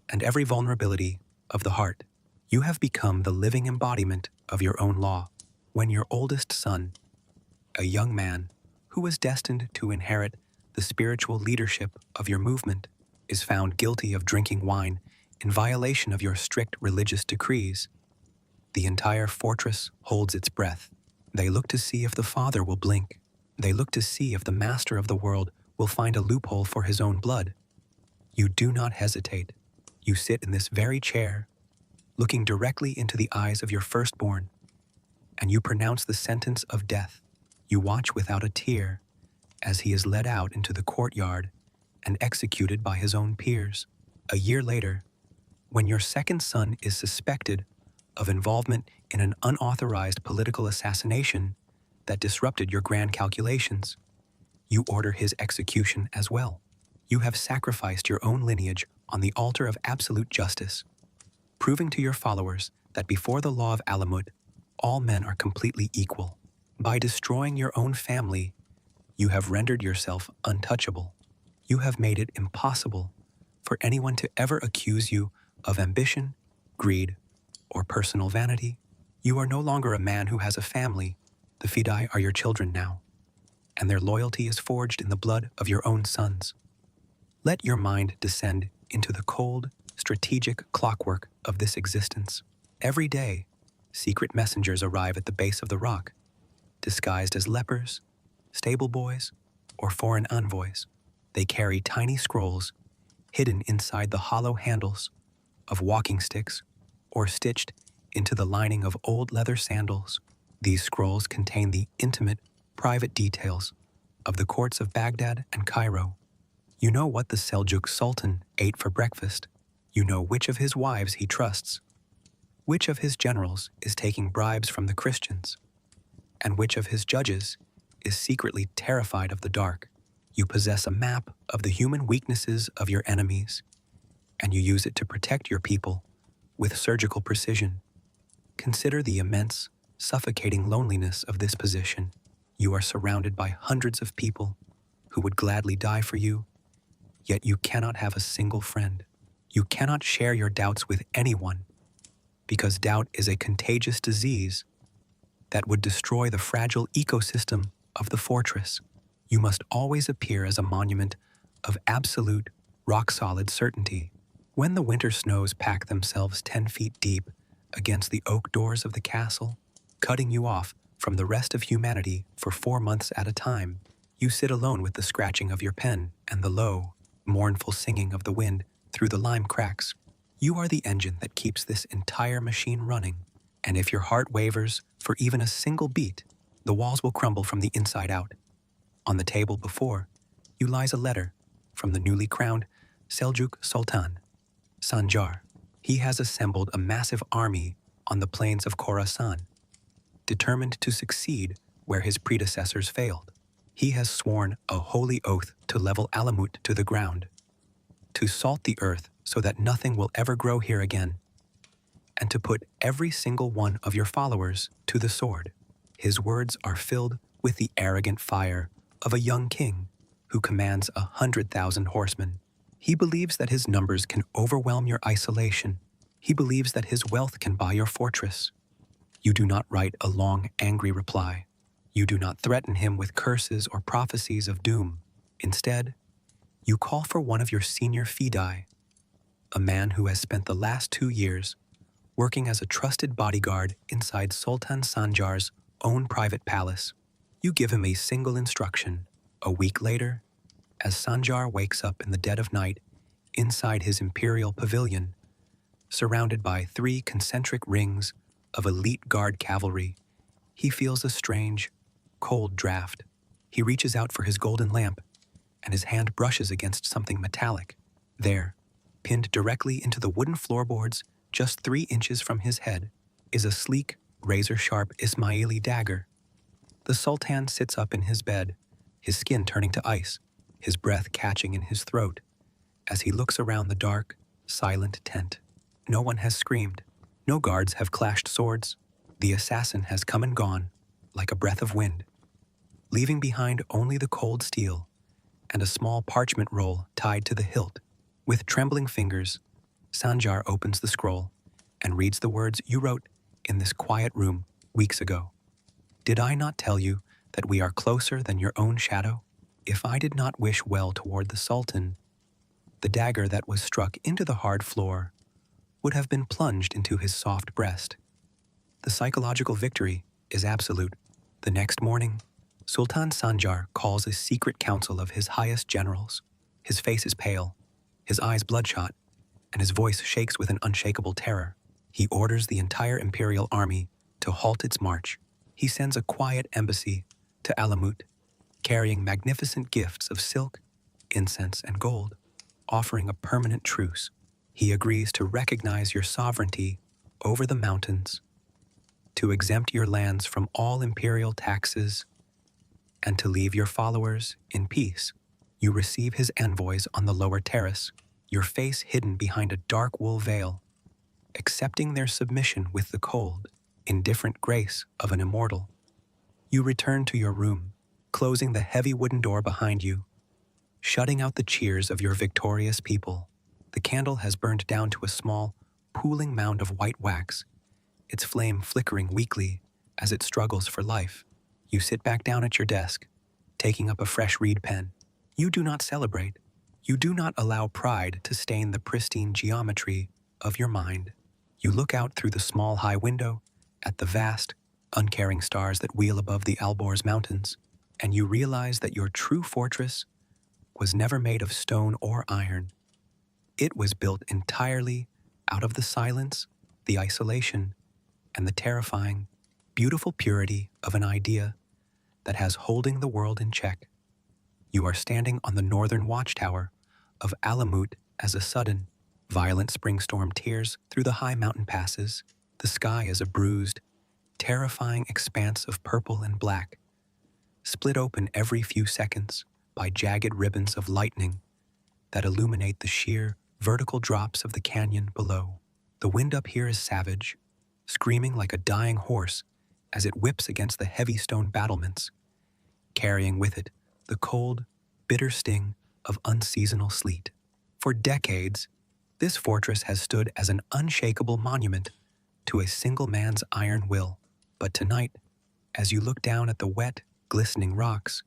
and every vulnerability of the heart. You have become the living embodiment of your own law. When your oldest son, a young man who was destined to inherit the spiritual leadership of your movement, is found guilty of drinking wine in violation of your strict religious decrees, the entire fortress holds its breath. They look to see if the father will blink. They look to see if the master of the world will find a loophole for his own blood. You do not hesitate. You sit in this very chair, looking directly into the eyes of your firstborn, and you pronounce the sentence of death. You watch without a tear as he is led out into the courtyard and executed by his own peers. A year later, when your second son is suspected of involvement in an unauthorized political assassination that disrupted your grand calculations, you order his execution as well. You have sacrificed your own lineage on the altar of absolute justice, proving to your followers that before the law of Alamut, all men are completely equal. By destroying your own family, you have rendered yourself untouchable. You have made it impossible for anyone to ever accuse you of ambition, greed, or personal vanity. You are no longer a man who has a family. The Fedayeen are your children now, and their loyalty is forged in the blood of your own sons. Let your mind descend into the cold, strategic clockwork of this existence. Every day, secret messengers arrive at the base of the rock, disguised as lepers, stable boys, or foreign envoys. They carry tiny scrolls hidden inside the hollow handles of walking sticks or stitched into the lining of old leather sandals. These scrolls contain the intimate, private details of the courts of Baghdad and Cairo. You know what the Seljuk Sultan ate for breakfast. You know which of his wives he trusts, which of his generals is taking bribes from the Christians, and which of his judges is secretly terrified of the dark. You possess a map of the human weaknesses of your enemies, and you use it to protect your people with surgical precision. Consider the immense, suffocating loneliness of this position. You are surrounded by hundreds of people who would gladly die for you, yet you cannot have a single friend. You cannot share your doubts with anyone, because doubt is a contagious disease that would destroy the fragile ecosystem of the fortress. You must always appear as a monument of absolute, rock-solid certainty. When the winter snows pack themselves 10 feet deep against the oak doors of the castle, cutting you off from the rest of humanity for 4 months at a time, you sit alone with the scratching of your pen and the low, mournful singing of the wind through the lime cracks. You are the engine that keeps this entire machine running, and if your heart wavers for even a single beat, the walls will crumble from the inside out. On the table before you lies a letter from the newly crowned Seljuk Sultan, Sanjar. He has assembled a massive army on the plains of Khorasan, determined to succeed where his predecessors failed. He has sworn a holy oath to level Alamut to the ground, to salt the earth so that nothing will ever grow here again, and to put every single one of your followers to the sword. His words are filled with the arrogant fire of a young king who commands 100,000 horsemen. He believes that his numbers can overwhelm your isolation. He believes that his wealth can buy your fortress. You do not write a long, angry reply. You do not threaten him with curses or prophecies of doom. Instead, you call for one of your senior Fedayeen, a man who has spent the last 2 years working as a trusted bodyguard inside Sultan Sanjar's own private palace. You give him a single instruction. A week later, as Sanjar wakes up in the dead of night inside his imperial pavilion, surrounded by 3 concentric rings of elite guard cavalry, he feels a strange, cold draft. He reaches out for his golden lamp, and his hand brushes against something metallic. There, pinned directly into the wooden floorboards just 3 inches from his head, is a sleek, razor-sharp Ismaili dagger. The Sultan sits up in his bed, his skin turning to ice, his breath catching in his throat, as he looks around the dark, silent tent. No one has screamed. No guards have clashed swords. The assassin has come and gone, like a breath of wind, leaving behind only the cold steel and a small parchment roll tied to the hilt. With trembling fingers, Sanjar opens the scroll and reads the words you wrote in this quiet room weeks ago. Did I not tell you that we are closer than your own shadow? If I did not wish well toward the Sultan, the dagger that was struck into the hard floor would have been plunged into his soft breast. The psychological victory is absolute. The next morning, Sultan Sanjar calls a secret council of his highest generals. His face is pale, his eyes bloodshot, and his voice shakes with an unshakable terror. He orders the entire imperial army to halt its march. He sends a quiet embassy to Alamut, carrying magnificent gifts of silk, incense, and gold, offering a permanent truce. He agrees to recognize your sovereignty over the mountains, to exempt your lands from all imperial taxes, and to leave your followers in peace. You receive his envoys on the lower terrace, your face hidden behind a dark wool veil, accepting their submission with the cold, indifferent grace of an immortal. You return to your room, closing the heavy wooden door behind you, shutting out the cheers of your victorious people. The candle has burned down to a small, pooling mound of white wax, its flame flickering weakly as it struggles for life. You sit back down at your desk, taking up a fresh reed pen. You do not celebrate. You do not allow pride to stain the pristine geometry of your mind. You look out through the small high window at the vast, uncaring stars that wheel above the Alborz Mountains, and you realize that your true fortress was never made of stone or iron. It was built entirely out of the silence, the isolation, and the terrifying, beautiful purity of an idea that has holding the world in check. You are standing on the northern watchtower of Alamut as a sudden, violent spring storm tears through the high mountain passes. The sky is a bruised, terrifying expanse of purple and black, split open every few seconds by jagged ribbons of lightning that illuminate the sheer, vertical drops of the canyon below. The wind up here is savage, screaming like a dying horse as it whips against the heavy stone battlements, carrying with it the cold, bitter sting of unseasonal sleet. For decades, this fortress has stood as an unshakable monument to a single man's iron will. But tonight, as you look down at the wet, glistening rocks,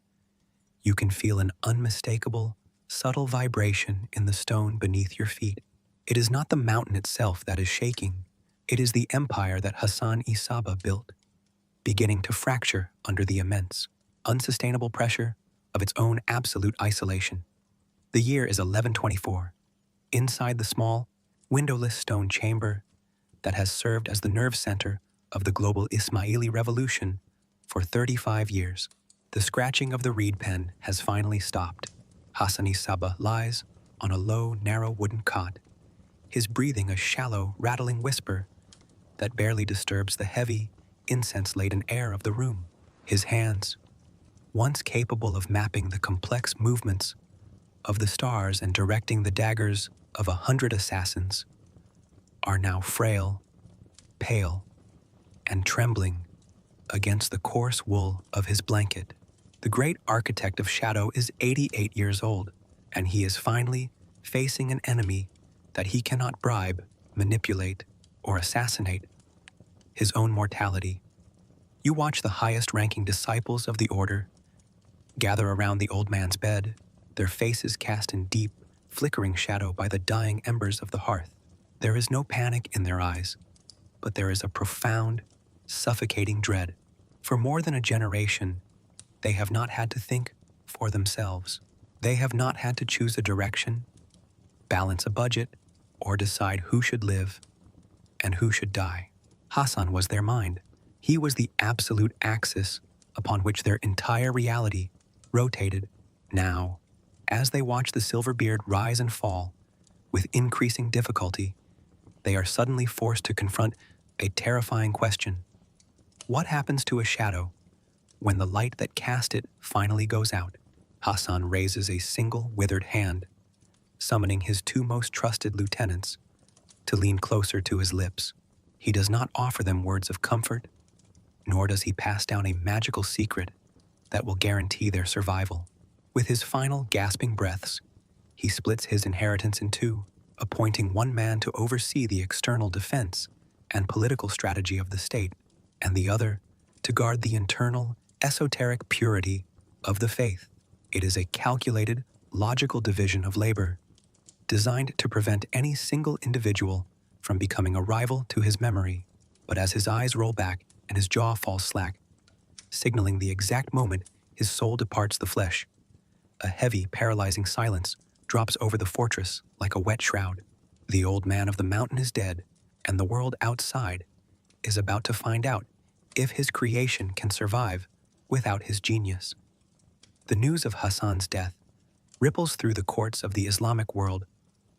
you can feel an unmistakable, subtle vibration in the stone beneath your feet. It is not the mountain itself that is shaking. It is the empire that Hassan-i Sabbah built, beginning to fracture under the immense, unsustainable pressure of its own absolute isolation. The year is 1124. Inside the small, windowless stone chamber that has served as the nerve center of the global Ismaili revolution for 35 years, the scratching of the reed pen has finally stopped. Hassan-i Sabbah lies on a low, narrow wooden cot, his breathing a shallow, rattling whisper that barely disturbs the heavy, incense-laden air of the room. His hands, once capable of mapping the complex movements of the stars and directing the daggers of 100 assassins, are now frail, pale, and trembling against the coarse wool of his blanket. The great architect of shadow is 88 years old, and he is finally facing an enemy that he cannot bribe, manipulate, or assassinate: his own mortality. You watch the highest-ranking disciples of the order gather around the old man's bed, their faces cast in deep, flickering shadow by the dying embers of the hearth. There is no panic in their eyes, but there is a profound, suffocating dread. For more than a generation, they have not had to think for themselves. They have not had to choose a direction, balance a budget, or decide who should live and who should die. Hassan was their mind. He was the absolute axis upon which their entire reality rotated. Now, as they watch the silver beard rise and fall with increasing difficulty, they are suddenly forced to confront a terrifying question. What happens to a shadow when the light that cast it finally goes out? Hassan raises a single withered hand, summoning his two most trusted lieutenants to lean closer to his lips. He does not offer them words of comfort, nor does he pass down a magical secret that will guarantee their survival. With his final gasping breaths, he splits his inheritance in two, appointing one man to oversee the external defense and political strategy of the state, and the other to guard the internal, esoteric purity of the faith. It is a calculated, logical division of labor, designed to prevent any single individual from becoming a rival to his memory. But as his eyes roll back and his jaw falls slack, signaling the exact moment His soul departs the flesh. A heavy, paralyzing silence drops over the fortress like a wet shroud. The old man of the mountain is dead, and the world outside is about to find out if his creation can survive without his genius. The news of Hassan's death ripples through the courts of the Islamic world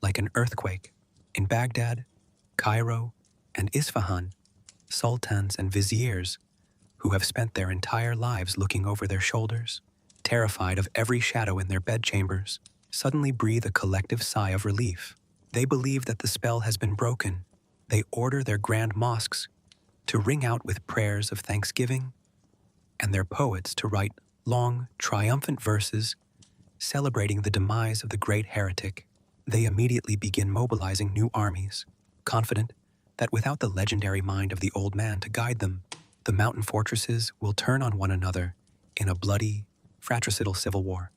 like an earthquake. In Baghdad, Cairo, and Isfahan, sultans and viziers who have spent their entire lives looking over their shoulders, terrified of every shadow in their bedchambers, suddenly breathe a collective sigh of relief. They believe that the spell has been broken. They order their grand mosques to ring out with prayers of thanksgiving and their poets to write long, triumphant verses celebrating the demise of the great heretic. They immediately begin mobilizing new armies, confident that without the legendary mind of the old man to guide them, the mountain fortresses will turn on one another in a bloody, fratricidal civil war.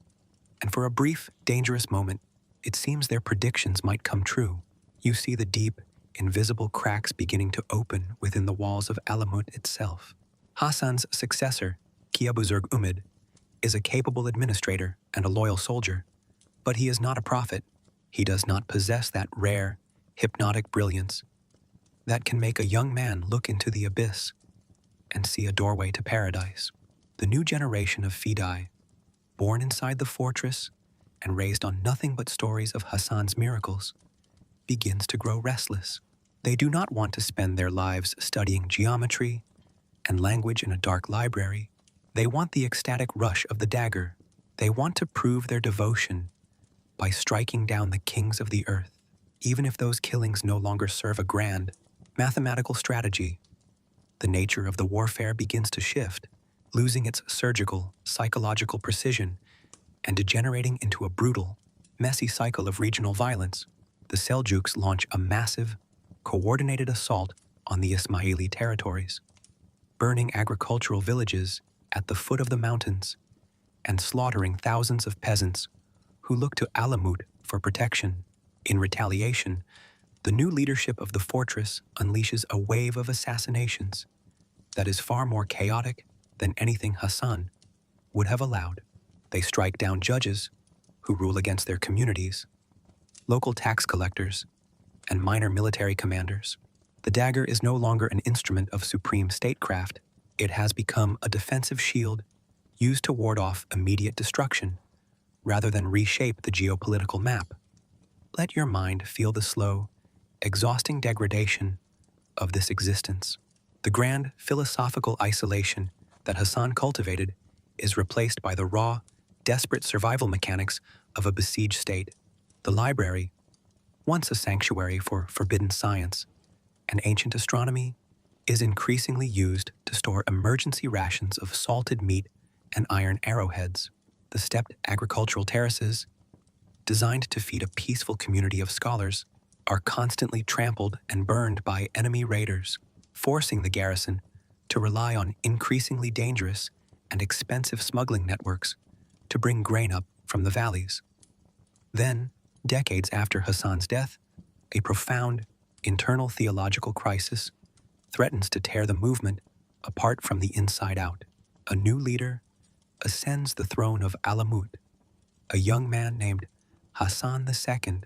And for a brief, dangerous moment, it seems their predictions might come true. You see the deep, invisible cracks beginning to open within the walls of Alamut itself. Hassan's successor, Qiabuzurg Umid, is a capable administrator and a loyal soldier, but he is not a prophet. He does not possess that rare, hypnotic brilliance that can make a young man look into the abyss and see a doorway to paradise. The new generation of Fedayeen, born inside the fortress and raised on nothing but stories of Hassan's miracles, begins to grow restless. They do not want to spend their lives studying geometry and language in a dark library. They want the ecstatic rush of the dagger. They want to prove their devotion by striking down the kings of the earth, even if those killings no longer serve a grand, mathematical strategy. The nature of the warfare begins to shift, losing its surgical, psychological precision and degenerating into a brutal, messy cycle of regional violence. The Seljuks launch a massive, coordinated assault on the Ismaili territories, burning agricultural villages at the foot of the mountains and slaughtering thousands of peasants who look to Alamut for protection. In retaliation, the new leadership of the fortress unleashes a wave of assassinations that is far more chaotic than anything Hassan would have allowed. They strike down judges who rule against their communities, local tax collectors, and minor military commanders. The dagger is no longer an instrument of supreme statecraft. It has become a defensive shield used to ward off immediate destruction rather than reshape the geopolitical map. Let your mind feel the slow, exhausting degradation of this existence. The grand philosophical isolation that Hassan cultivated is replaced by the raw, desperate survival mechanics of a besieged state. The library, once a sanctuary for forbidden science and ancient astronomy, is increasingly used to store emergency rations of salted meat and iron arrowheads. The stepped agricultural terraces, designed to feed a peaceful community of scholars, are constantly trampled and burned by enemy raiders, forcing the garrison to rely on increasingly dangerous and expensive smuggling networks to bring grain up from the valleys. Then, decades after Hassan's death, a profound internal theological crisis threatens to tear the movement apart from the inside out. A new leader ascends the throne of Alamut, a young man named Hassan II,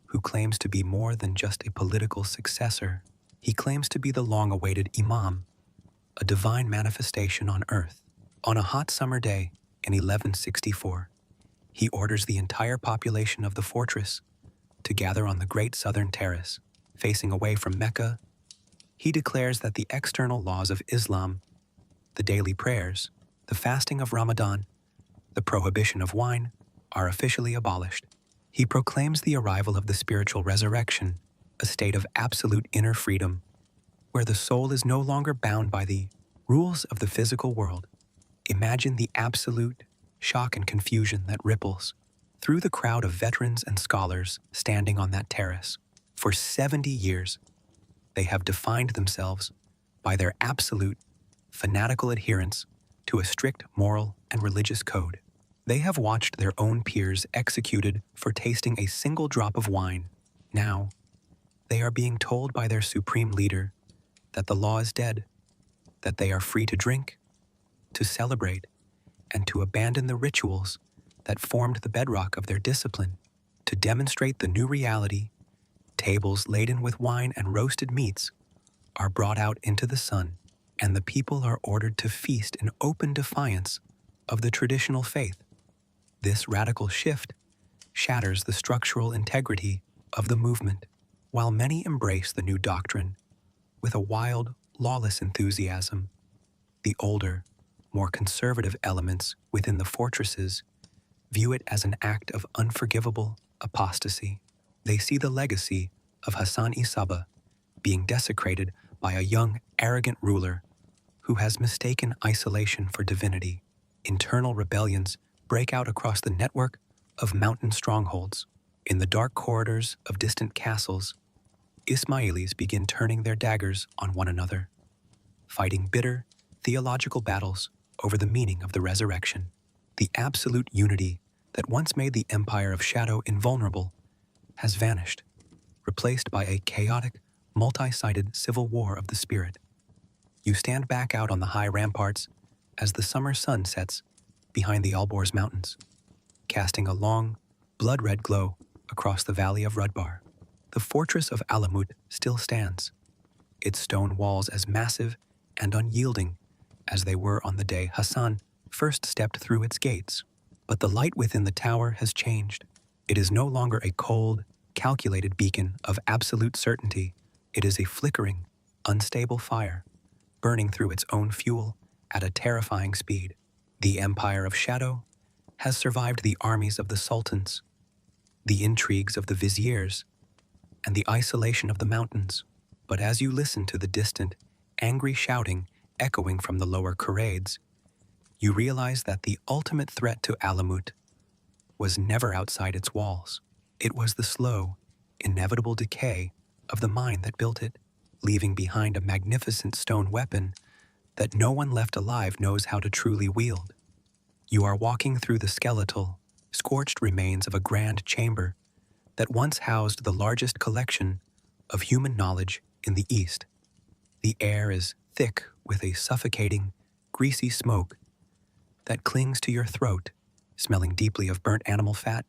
who claims to be more than just a political successor. He claims to be the long-awaited Imam, a divine manifestation on earth. On a hot summer day in 1164, he orders the entire population of the fortress to gather on the great southern terrace, facing away from Mecca. He declares that the external laws of Islam, the daily prayers, the fasting of Ramadan, the prohibition of wine, are officially abolished. He proclaims the arrival of the spiritual resurrection, a state of absolute inner freedom, where the soul is no longer bound by the rules of the physical world. Imagine the absolute shock and confusion that ripples through the crowd of veterans and scholars standing on that terrace. For 70 years, they have defined themselves by their absolute, fanatical adherence to a strict moral and religious code. They have watched their own peers executed for tasting a single drop of wine. Now, they are being told by their supreme leader that the law is dead, that they are free to drink, to celebrate, and to abandon the rituals that formed the bedrock of their discipline. To demonstrate the new reality, tables laden with wine and roasted meats are brought out into the sun, and the people are ordered to feast in open defiance of the traditional faith. This radical shift shatters the structural integrity of the movement. While many embrace the new doctrine with a wild, lawless enthusiasm, the older, more conservative elements within the fortresses view it as an act of unforgivable apostasy. They see the legacy of Hassan-i Sabbah being desecrated by a young, arrogant ruler who has mistaken isolation for divinity. Internal rebellions break out across the network of mountain strongholds. In the dark corridors of distant castles, Ismailis begin turning their daggers on one another, fighting bitter, theological battles over the meaning of the resurrection. The absolute unity that once made the Empire of Shadow invulnerable has vanished, replaced by a chaotic, multi-sided civil war of the spirit. You stand back out on the high ramparts as the summer sun sets behind the Alborz Mountains, casting a long, blood-red glow across the valley of Rudbar. The fortress of Alamut still stands, its stone walls as massive and unyielding as they were on the day Hassan first stepped through its gates. But the light within the tower has changed. It is no longer a cold, calculated beacon of absolute certainty. It is a flickering, unstable fire, burning through its own fuel at a terrifying speed. The Empire of Shadow has survived the armies of the sultans, the intrigues of the viziers, and the isolation of the mountains. But as you listen to the distant, angry shouting echoing from the lower Karaids, you realize that the ultimate threat to Alamut was never outside its walls. It was the slow, inevitable decay of the mind that built it, leaving behind a magnificent stone weapon that no one left alive knows how to truly wield. You are walking through the skeletal, scorched remains of a grand chamber that once housed the largest collection of human knowledge in the East. The air is thick with a suffocating, greasy smoke that clings to your throat, smelling deeply of burnt animal fat,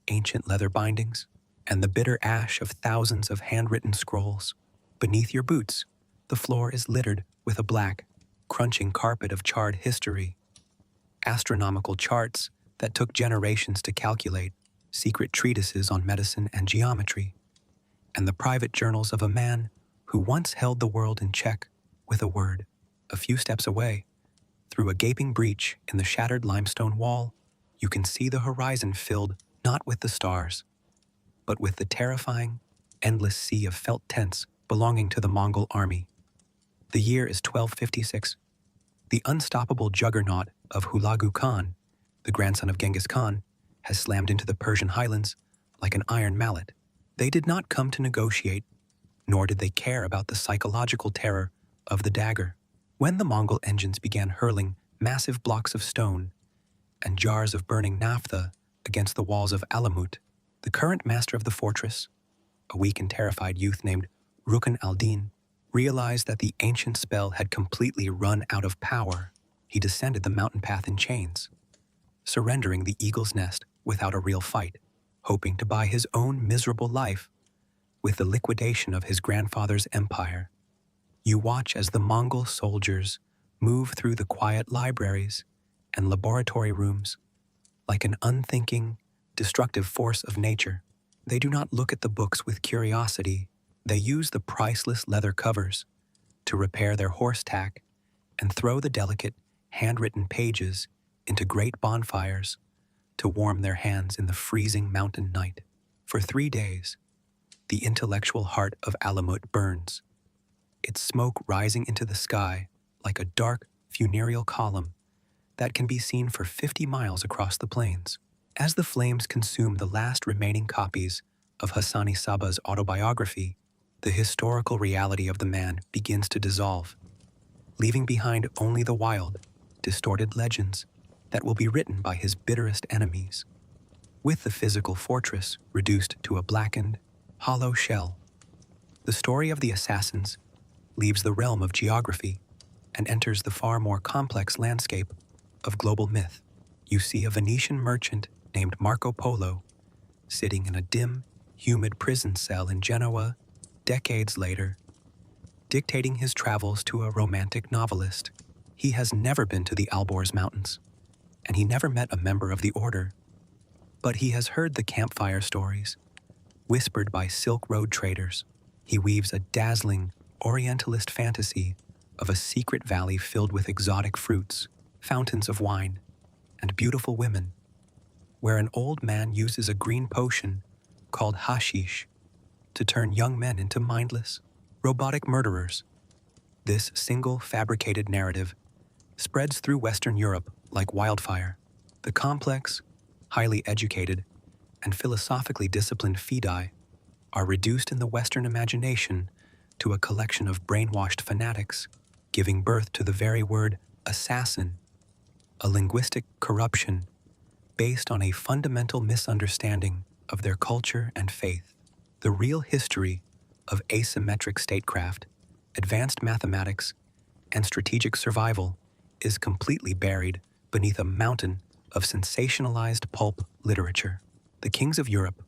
ancient leather bindings, and the bitter ash of thousands of handwritten scrolls. Beneath your boots, the floor is littered with a black, crunching carpet of charred history, astronomical charts that took generations to calculate, secret treatises on medicine and geometry, and the private journals of a man who once held the world in check with a word. A few steps away, through a gaping breach in the shattered limestone wall, you can see the horizon filled not with the stars, but with the terrifying, endless sea of felt tents belonging to the Mongol army. The year is 1256. The unstoppable juggernaut of Hulagu Khan, the grandson of Genghis Khan, has slammed into the Persian highlands like an iron mallet. They did not come to negotiate, nor did they care about the psychological terror of the dagger. When the Mongol engines began hurling massive blocks of stone and jars of burning naphtha against the walls of Alamut, the current master of the fortress, a weak and terrified youth named Rukn al-Din, realized that the ancient spell had completely run out of power. He descended the mountain path in chains, surrendering the eagle's nest without a real fight, hoping to buy his own miserable life with the liquidation of his grandfather's empire. You watch as the Mongol soldiers move through the quiet libraries and laboratory rooms like an unthinking, destructive force of nature. They do not look at the books with curiosity. They use the priceless leather covers to repair their horse tack and throw the delicate, handwritten pages into great bonfires to warm their hands in the freezing mountain night. For 3 days, the intellectual heart of Alamut burns, its smoke rising into the sky like a dark, funereal column that can be seen for 50 miles across the plains. As the flames consume the last remaining copies of Hassan-i Sabbah's autobiography, the historical reality of the man begins to dissolve, leaving behind only the wild, distorted legends that will be written by his bitterest enemies. With the physical fortress reduced to a blackened, hollow shell, the story of the assassins leaves the realm of geography and enters the far more complex landscape of global myth. You see a Venetian merchant named Marco Polo sitting in a dim, humid prison cell in Genoa decades later, dictating his travels to a romantic novelist. He has never been to the Alborz Mountains, and he never met a member of the order, but he has heard the campfire stories, whispered by Silk Road traders. He weaves a dazzling, Orientalist fantasy of a secret valley filled with exotic fruits, fountains of wine, and beautiful women, where an old man uses a green potion called hashish to turn young men into mindless, robotic murderers. This single fabricated narrative spreads through Western Europe like wildfire. The complex, highly educated, and philosophically disciplined Fedayeen are reduced in the Western imagination to a collection of brainwashed fanatics, giving birth to the very word assassin, a linguistic corruption based on a fundamental misunderstanding of their culture and faith. The real history of asymmetric statecraft, advanced mathematics, and strategic survival is completely buried beneath a mountain of sensationalized pulp literature. The kings of Europe,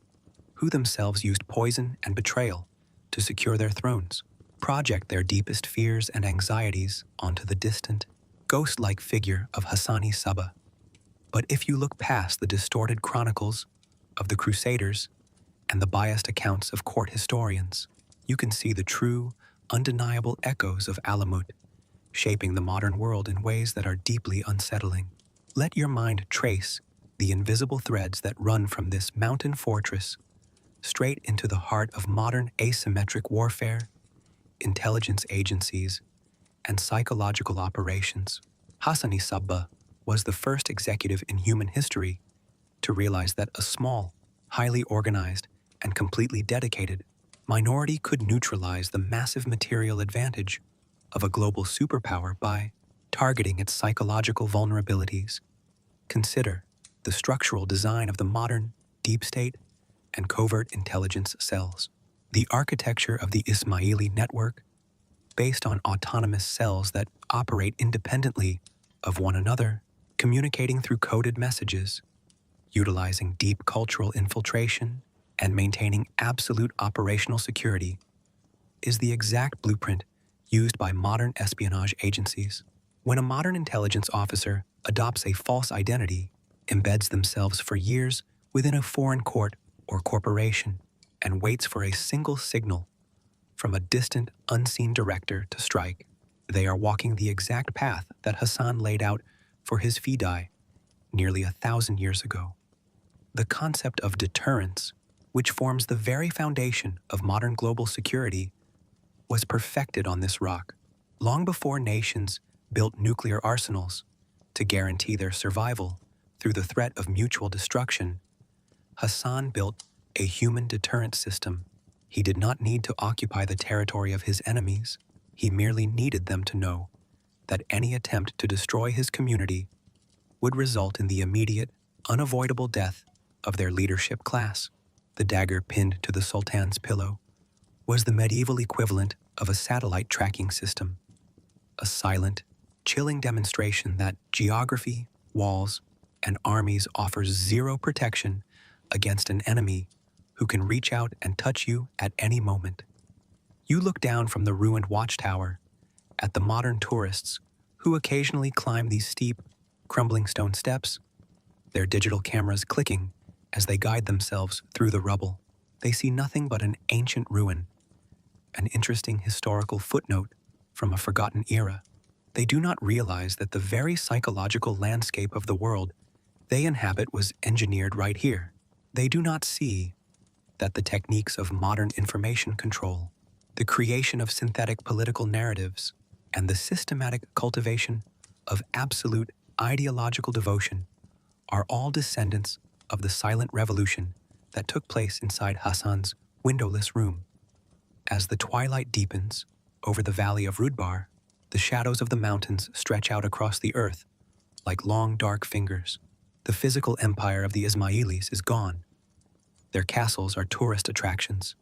who themselves used poison and betrayal to secure their thrones, project their deepest fears and anxieties onto the distant, ghost-like figure of Hassan-i Sabbah. But if you look past the distorted chronicles of the Crusaders and the biased accounts of court historians, you can see the true, undeniable echoes of Alamut shaping the modern world in ways that are deeply unsettling. Let your mind trace the invisible threads that run from this mountain fortress straight into the heart of modern asymmetric warfare, intelligence agencies, and psychological operations. Hassan-i Sabbah was the first executive in human history to realize that a small, highly organized, and completely dedicated minority could neutralize the massive material advantage of a global superpower by targeting its psychological vulnerabilities. Consider the structural design of the modern deep state and covert intelligence cells. The architecture of the Ismaili network, based on autonomous cells that operate independently of one another, communicating through coded messages, utilizing deep cultural infiltration, and maintaining absolute operational security, is the exact blueprint used by modern espionage agencies. When a modern intelligence officer adopts a false identity, embeds themselves for years within a foreign court or corporation, and waits for a single signal from a distant, unseen director to strike, they are walking the exact path that Hassan laid out for his Fedayeen nearly 1,000 years ago. The concept of deterrence, which forms the very foundation of modern global security, was perfected on this rock, long before nations built nuclear arsenals to guarantee their survival through the threat of mutual destruction. Hassan built a human deterrent system. He did not need to occupy the territory of his enemies. He merely needed them to know that any attempt to destroy his community would result in the immediate, unavoidable death of their leadership class. The dagger pinned to the Sultan's pillow was the medieval equivalent of a satellite tracking system, a silent, chilling demonstration that geography, walls, and armies offers zero protection against an enemy who can reach out and touch you at any moment. You look down from the ruined watchtower at the modern tourists who occasionally climb these steep, crumbling stone steps, their digital cameras clicking as they guide themselves through the rubble. They see nothing but an ancient ruin, an interesting historical footnote from a forgotten era. They do not realize that the very psychological landscape of the world they inhabit was engineered right here. They do not see that the techniques of modern information control, the creation of synthetic political narratives, and the systematic cultivation of absolute ideological devotion are all descendants of the silent revolution that took place inside Hassan's windowless room. As the twilight deepens over the valley of Rudbar, the shadows of the mountains stretch out across the earth like long, dark fingers. The physical empire of the Ismailis is gone. Their castles are tourist attractions,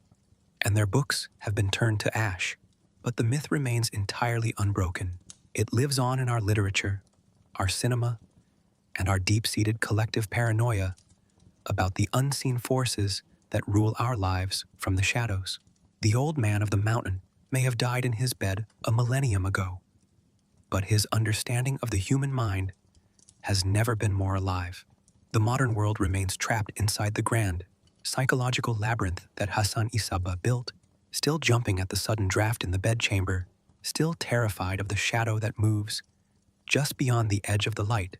and their books have been turned to ash. But the myth remains entirely unbroken. It lives on in our literature, our cinema, and our deep-seated collective paranoia about the unseen forces that rule our lives from the shadows. The old man of the mountain may have died in his bed a millennium ago, but his understanding of the human mind has never been more alive. The modern world remains trapped inside the grand, psychological labyrinth that Hassan-i Sabbah built, still jumping at the sudden draft in the bedchamber, still terrified of the shadow that moves just beyond the edge of the light.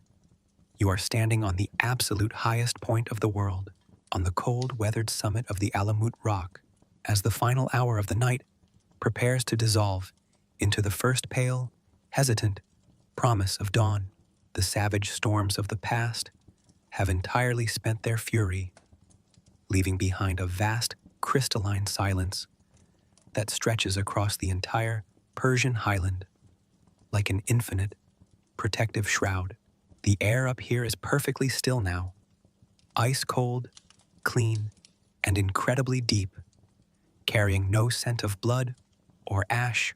You are standing on the absolute highest point of the world, on the cold, weathered summit of the Alamut rock, as the final hour of the night prepares to dissolve into the first pale, hesitant promise of dawn. The savage storms of the past have entirely spent their fury, leaving behind a vast, crystalline silence that stretches across the entire Persian highland like an infinite, protective shroud. The air up here is perfectly still now, ice cold, clean, and incredibly deep, carrying no scent of blood or ash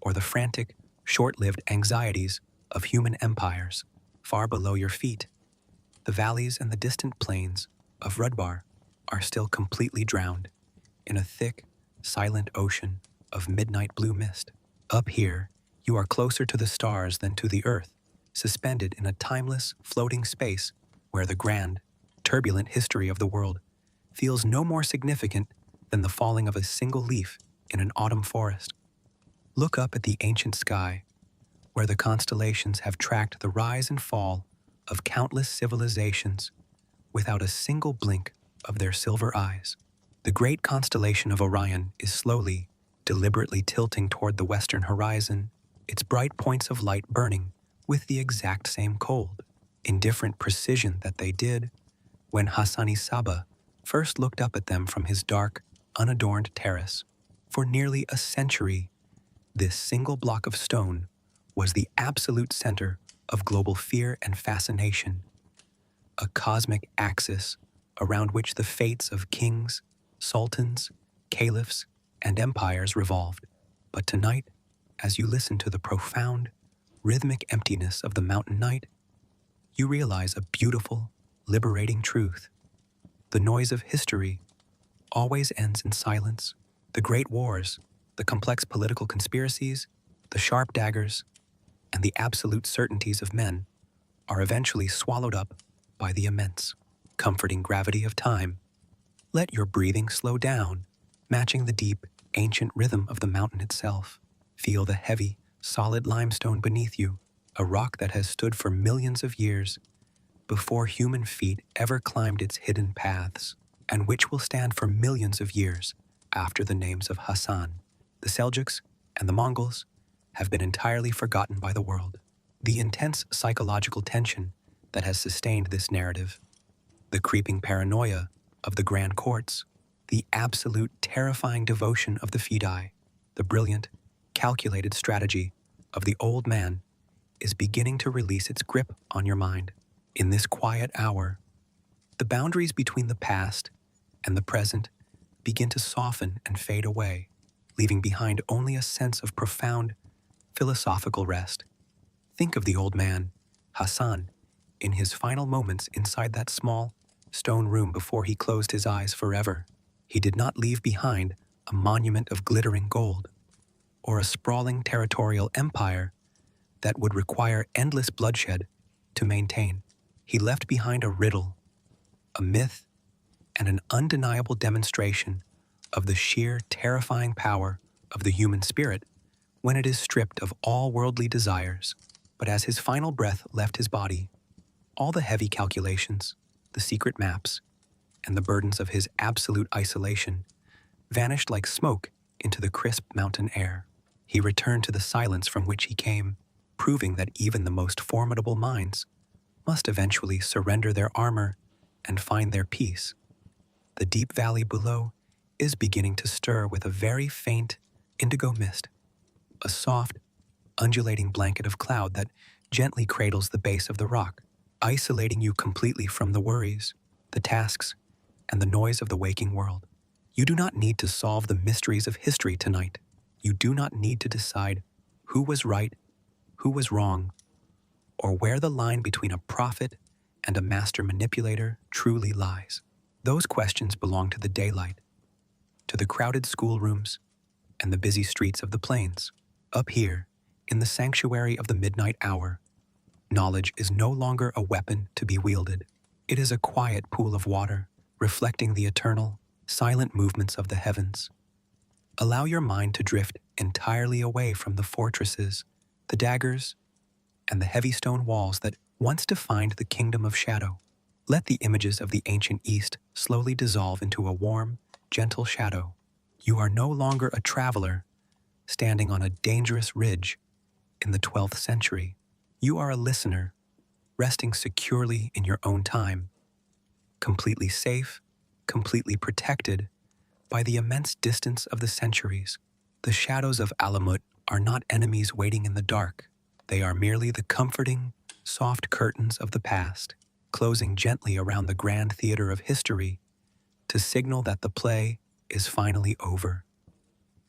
or the frantic, short-lived anxieties of human empires. Far below your feet, the valleys and the distant plains of Rudbar are still completely drowned in a thick, silent ocean of midnight blue mist. Up here, you are closer to the stars than to the earth, suspended in a timeless, floating space where the grand, turbulent history of the world feels no more significant than the falling of a single leaf in an autumn forest. Look up at the ancient sky, where the constellations have tracked the rise and fall of countless civilizations without a single blink of their silver eyes. The great constellation of Orion is slowly, deliberately tilting toward the western horizon, its bright points of light burning with the exact same cold, indifferent precision that they did when Hassan-i Sabbah first looked up at them from his dark, unadorned terrace. For nearly a century, this single block of stone was the absolute center of global fear and fascination, a cosmic axis around which the fates of kings, sultans, caliphs, and empires revolved. But tonight, as you listen to the profound, rhythmic emptiness of the mountain night, you realize a beautiful, liberating truth. The noise of history always ends in silence. The great wars, the complex political conspiracies, the sharp daggers, and the absolute certainties of men are eventually swallowed up by the immense, comforting gravity of time. Let your breathing slow down, matching the deep, ancient rhythm of the mountain itself. Feel the heavy, solid limestone beneath you, a rock that has stood for millions of years before human feet ever climbed its hidden paths, and which will stand for millions of years after the names of Hassan, the Seljuks, and the Mongols have been entirely forgotten by the world. The intense psychological tension that has sustained this narrative, the creeping paranoia of the grand courts, the absolute terrifying devotion of the Fedayeen, the brilliant, calculated strategy of the old man is beginning to release its grip on your mind. In this quiet hour, the boundaries between the past and the present begin to soften and fade away, leaving behind only a sense of profound philosophical rest. Think of the old man, Hassan, in his final moments inside that small, stone room before he closed his eyes forever. He did not leave behind a monument of glittering gold or a sprawling territorial empire that would require endless bloodshed to maintain. He left behind a riddle, a myth, and an undeniable demonstration of the sheer, terrifying power of the human spirit when it is stripped of all worldly desires. But as his final breath left his body, all the heavy calculations, the secret maps, and the burdens of his absolute isolation vanished like smoke into the crisp mountain air. He returned to the silence from which he came, proving that even the most formidable minds must eventually surrender their armor and find their peace. The deep valley below is beginning to stir with a very faint indigo mist, a soft, undulating blanket of cloud that gently cradles the base of the rock, isolating you completely from the worries, the tasks, and the noise of the waking world. You do not need to solve the mysteries of history tonight. You do not need to decide who was right, who was wrong, or where the line between a prophet and a master manipulator truly lies. Those questions belong to the daylight, to the crowded schoolrooms, and the busy streets of the plains. Up here, in the sanctuary of the midnight hour, knowledge is no longer a weapon to be wielded. It is a quiet pool of water, reflecting the eternal, silent movements of the heavens. Allow your mind to drift entirely away from the fortresses, the daggers, and the heavy stone walls that once defined the kingdom of shadow. Let the images of the ancient East slowly dissolve into a warm, gentle shadow. You are no longer a traveler standing on a dangerous ridge in the 12th century. You are a listener, resting securely in your own time, completely safe, completely protected by the immense distance of the centuries. The shadows of Alamut are not enemies waiting in the dark. They are merely the comforting, soft curtains of the past, closing gently around the grand theater of history to signal that the play is finally over.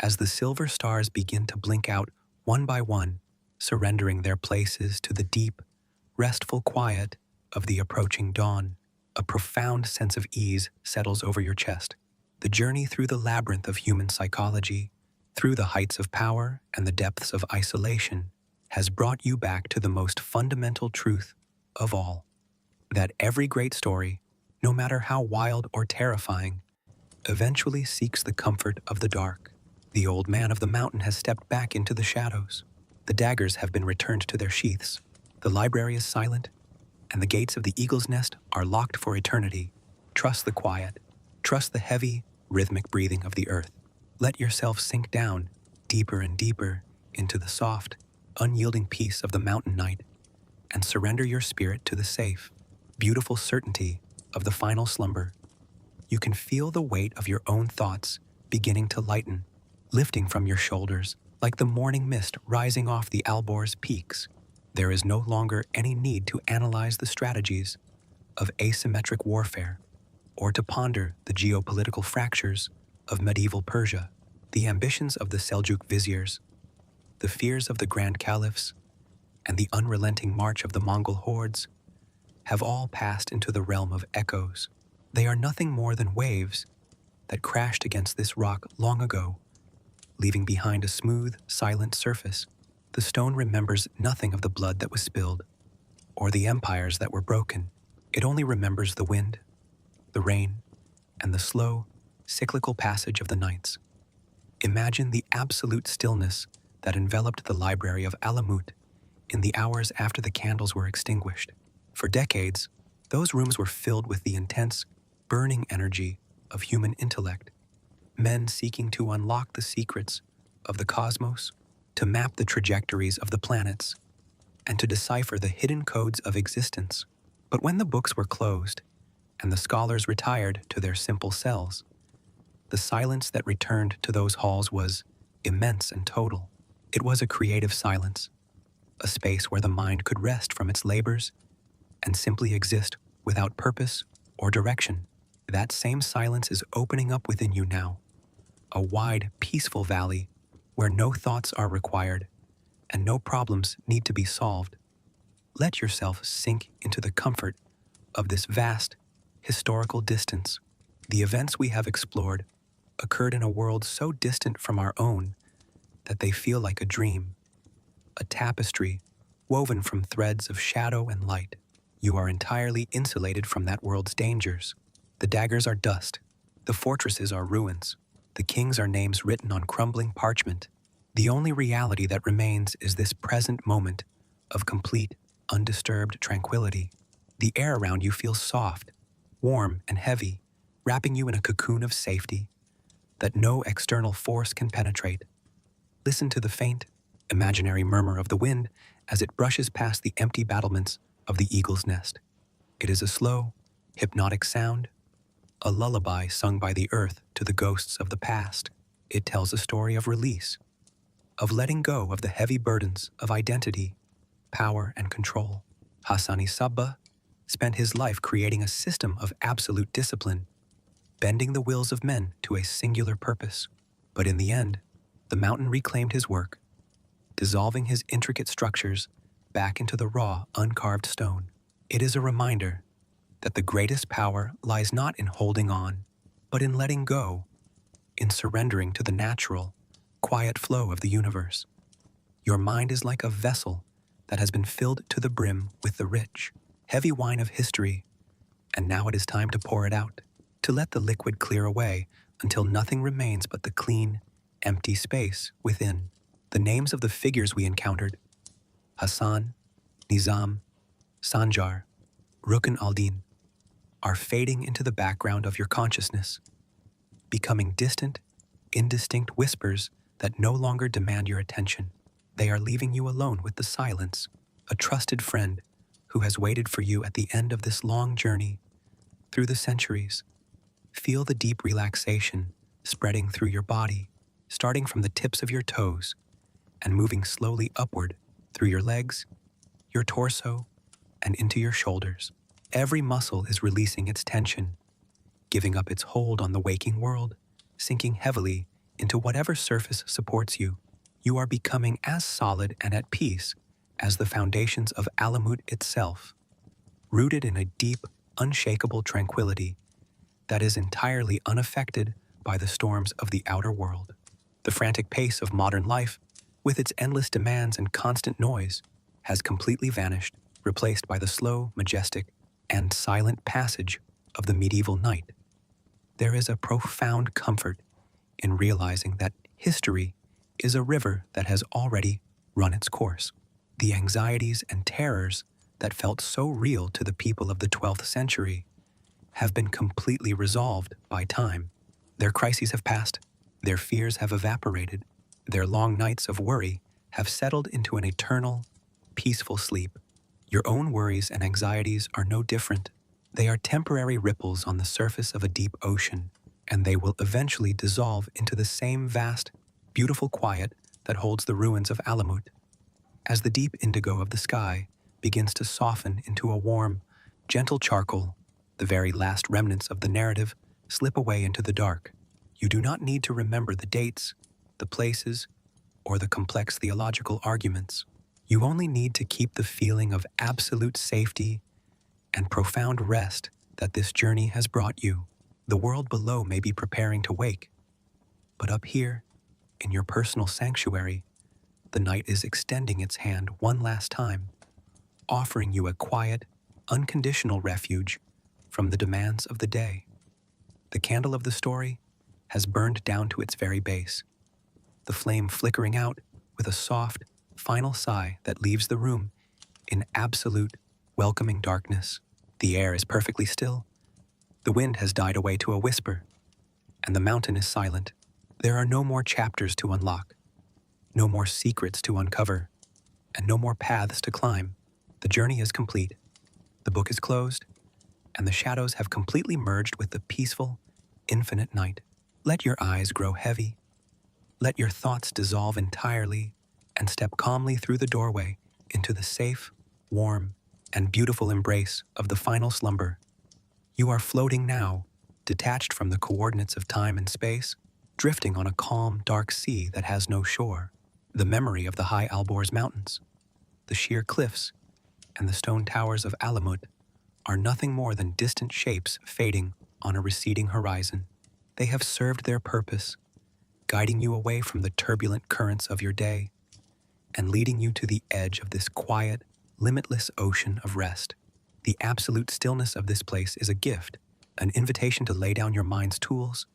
As the silver stars begin to blink out one by one, surrendering their places to the deep, restful quiet of the approaching dawn, a profound sense of ease settles over your chest. The journey through the labyrinth of human psychology, through the heights of power and the depths of isolation, has brought you back to the most fundamental truth of all, that every great story, no matter how wild or terrifying, eventually seeks the comfort of the dark. The old man of the mountain has stepped back into the shadows. The daggers have been returned to their sheaths. The library is silent, and the gates of the eagle's nest are locked for eternity. Trust the quiet. Trust the heavy, rhythmic breathing of the earth. Let yourself sink down, deeper and deeper, into the soft, unyielding peace of the mountain night, and surrender your spirit to the safe, beautiful certainty of the final slumber. You can feel the weight of your own thoughts beginning to lighten, lifting from your shoulders like the morning mist rising off the Albor's peaks. There is no longer any need to analyze the strategies of asymmetric warfare or to ponder the geopolitical fractures of medieval Persia, the ambitions of the Seljuk viziers, the fears of the Grand Caliphs, and the unrelenting march of the Mongol hordes have all passed into the realm of echoes. They are nothing more than waves that crashed against this rock long ago, leaving behind a smooth, silent surface. The stone remembers nothing of the blood that was spilled, or the empires that were broken. It only remembers the wind, the rain, and the slow, cyclical passage of the nights. Imagine the absolute stillness that enveloped the library of Alamut in the hours after the candles were extinguished. For decades, those rooms were filled with the intense, burning energy of human intellect, men seeking to unlock the secrets of the cosmos, to map the trajectories of the planets, and to decipher the hidden codes of existence. But when the books were closed and the scholars retired to their simple cells, the silence that returned to those halls was immense and total. It was a creative silence, a space where the mind could rest from its labors and simply exist without purpose or direction. That same silence is opening up within you now, a wide, peaceful valley where no thoughts are required and no problems need to be solved. Let yourself sink into the comfort of this vast, historical distance. The events we have explored occurred in a world so distant from our own that they feel like a dream, a tapestry woven from threads of shadow and light. You are entirely insulated from that world's dangers. The daggers are dust, the fortresses are ruins, the kings are names written on crumbling parchment. The only reality that remains is this present moment of complete, undisturbed tranquility. The air around you feels soft, warm, and heavy, wrapping you in a cocoon of safety that no external force can penetrate. Listen to the faint, imaginary murmur of the wind as it brushes past the empty battlements of the eagle's nest. It is a slow, hypnotic sound, a lullaby sung by the earth to the ghosts of the past. It tells a story of release, of letting go of the heavy burdens of identity, power, and control. Hassan-i Sabbah spent his life creating a system of absolute discipline, bending the wills of men to a singular purpose. But in the end, the mountain reclaimed his work, dissolving his intricate structures back into the raw, uncarved stone. It is a reminder that the greatest power lies not in holding on, but in letting go, in surrendering to the natural, quiet flow of the universe. Your mind is like a vessel that has been filled to the brim with the rich, heavy wine of history, and now it is time to pour it out, to let the liquid clear away until nothing remains but the clean, empty space within. The names of the figures we encountered, Hassan, Nizam, Sanjar, Rukn al-Din, are fading into the background of your consciousness, becoming distant, indistinct whispers that no longer demand your attention. They are leaving you alone with the silence, a trusted friend who has waited for you at the end of this long journey through the centuries. Feel the deep relaxation spreading through your body, starting from the tips of your toes and moving slowly upward through your legs, your torso, and into your shoulders. Every muscle is releasing its tension, giving up its hold on the waking world, sinking heavily into whatever surface supports you. You are becoming as solid and at peace as the foundations of Alamut itself, rooted in a deep, unshakable tranquility that is entirely unaffected by the storms of the outer world. The frantic pace of modern life, with its endless demands and constant noise, has completely vanished, replaced by the slow, majestic, and silent passage of the medieval night. There is a profound comfort in realizing that history is a river that has already run its course. The anxieties and terrors that felt so real to the people of the 12th century have been completely resolved by time. Their crises have passed, their fears have evaporated, their long nights of worry have settled into an eternal, peaceful sleep. Your own worries and anxieties are no different. They are temporary ripples on the surface of a deep ocean, and they will eventually dissolve into the same vast, beautiful quiet that holds the ruins of Alamut. As the deep indigo of the sky begins to soften into a warm, gentle charcoal, the very last remnants of the narrative slip away into the dark. You do not need to remember the dates, the places, or the complex theological arguments. You only need to keep the feeling of absolute safety and profound rest that this journey has brought you. The world below may be preparing to wake, but up here, in your personal sanctuary, the night is extending its hand one last time, offering you a quiet, unconditional refuge from the demands of the day. The candle of the story has burned down to its very base, the flame flickering out with a soft, final sigh that leaves the room in absolute, welcoming darkness. The air is perfectly still, the wind has died away to a whisper, and the mountain is silent. There are no more chapters to unlock, no more secrets to uncover, and no more paths to climb. The journey is complete, the book is closed, and the shadows have completely merged with the peaceful, infinite night. Let your eyes grow heavy, let your thoughts dissolve entirely, and step calmly through the doorway into the safe, warm, and beautiful embrace of the final slumber. You are floating now, detached from the coordinates of time and space, drifting on a calm, dark sea that has no shore. The memory of the high Alborz mountains, the sheer cliffs, and the stone towers of Alamut are nothing more than distant shapes fading on a receding horizon. They have served their purpose, guiding you away from the turbulent currents of your day and leading you to the edge of this quiet, limitless ocean of rest. The absolute stillness of this place is a gift, an invitation to lay down your mind's tools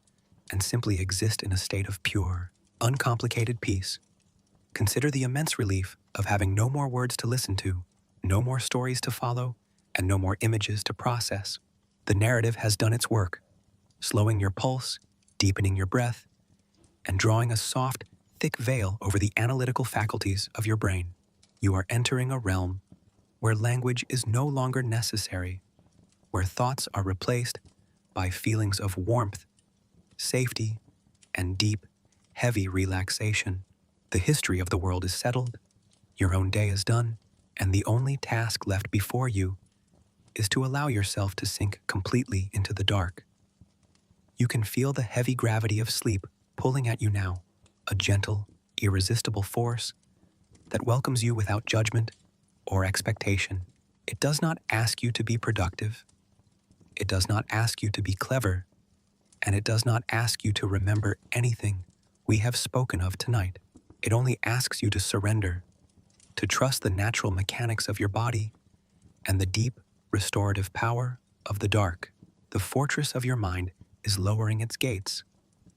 and simply exist in a state of pure, uncomplicated peace. Consider the immense relief of having no more words to listen to, no more stories to follow, and no more images to process. The narrative has done its work, slowing your pulse, deepening your breath, and drawing a soft, thick veil over the analytical faculties of your brain. You are entering a realm where language is no longer necessary, where thoughts are replaced by feelings of warmth, safety, and deep, heavy relaxation. The history of the world is settled, your own day is done, and the only task left before you is to allow yourself to sink completely into the dark. You can feel the heavy gravity of sleep pulling at you now, a gentle, irresistible force that welcomes you without judgment or expectation. It does not ask you to be productive. It does not ask you to be clever. And it does not ask you to remember anything we have spoken of tonight. It only asks you to surrender, to trust the natural mechanics of your body and the deep, restorative power of the dark. The fortress of your mind is lowering its gates,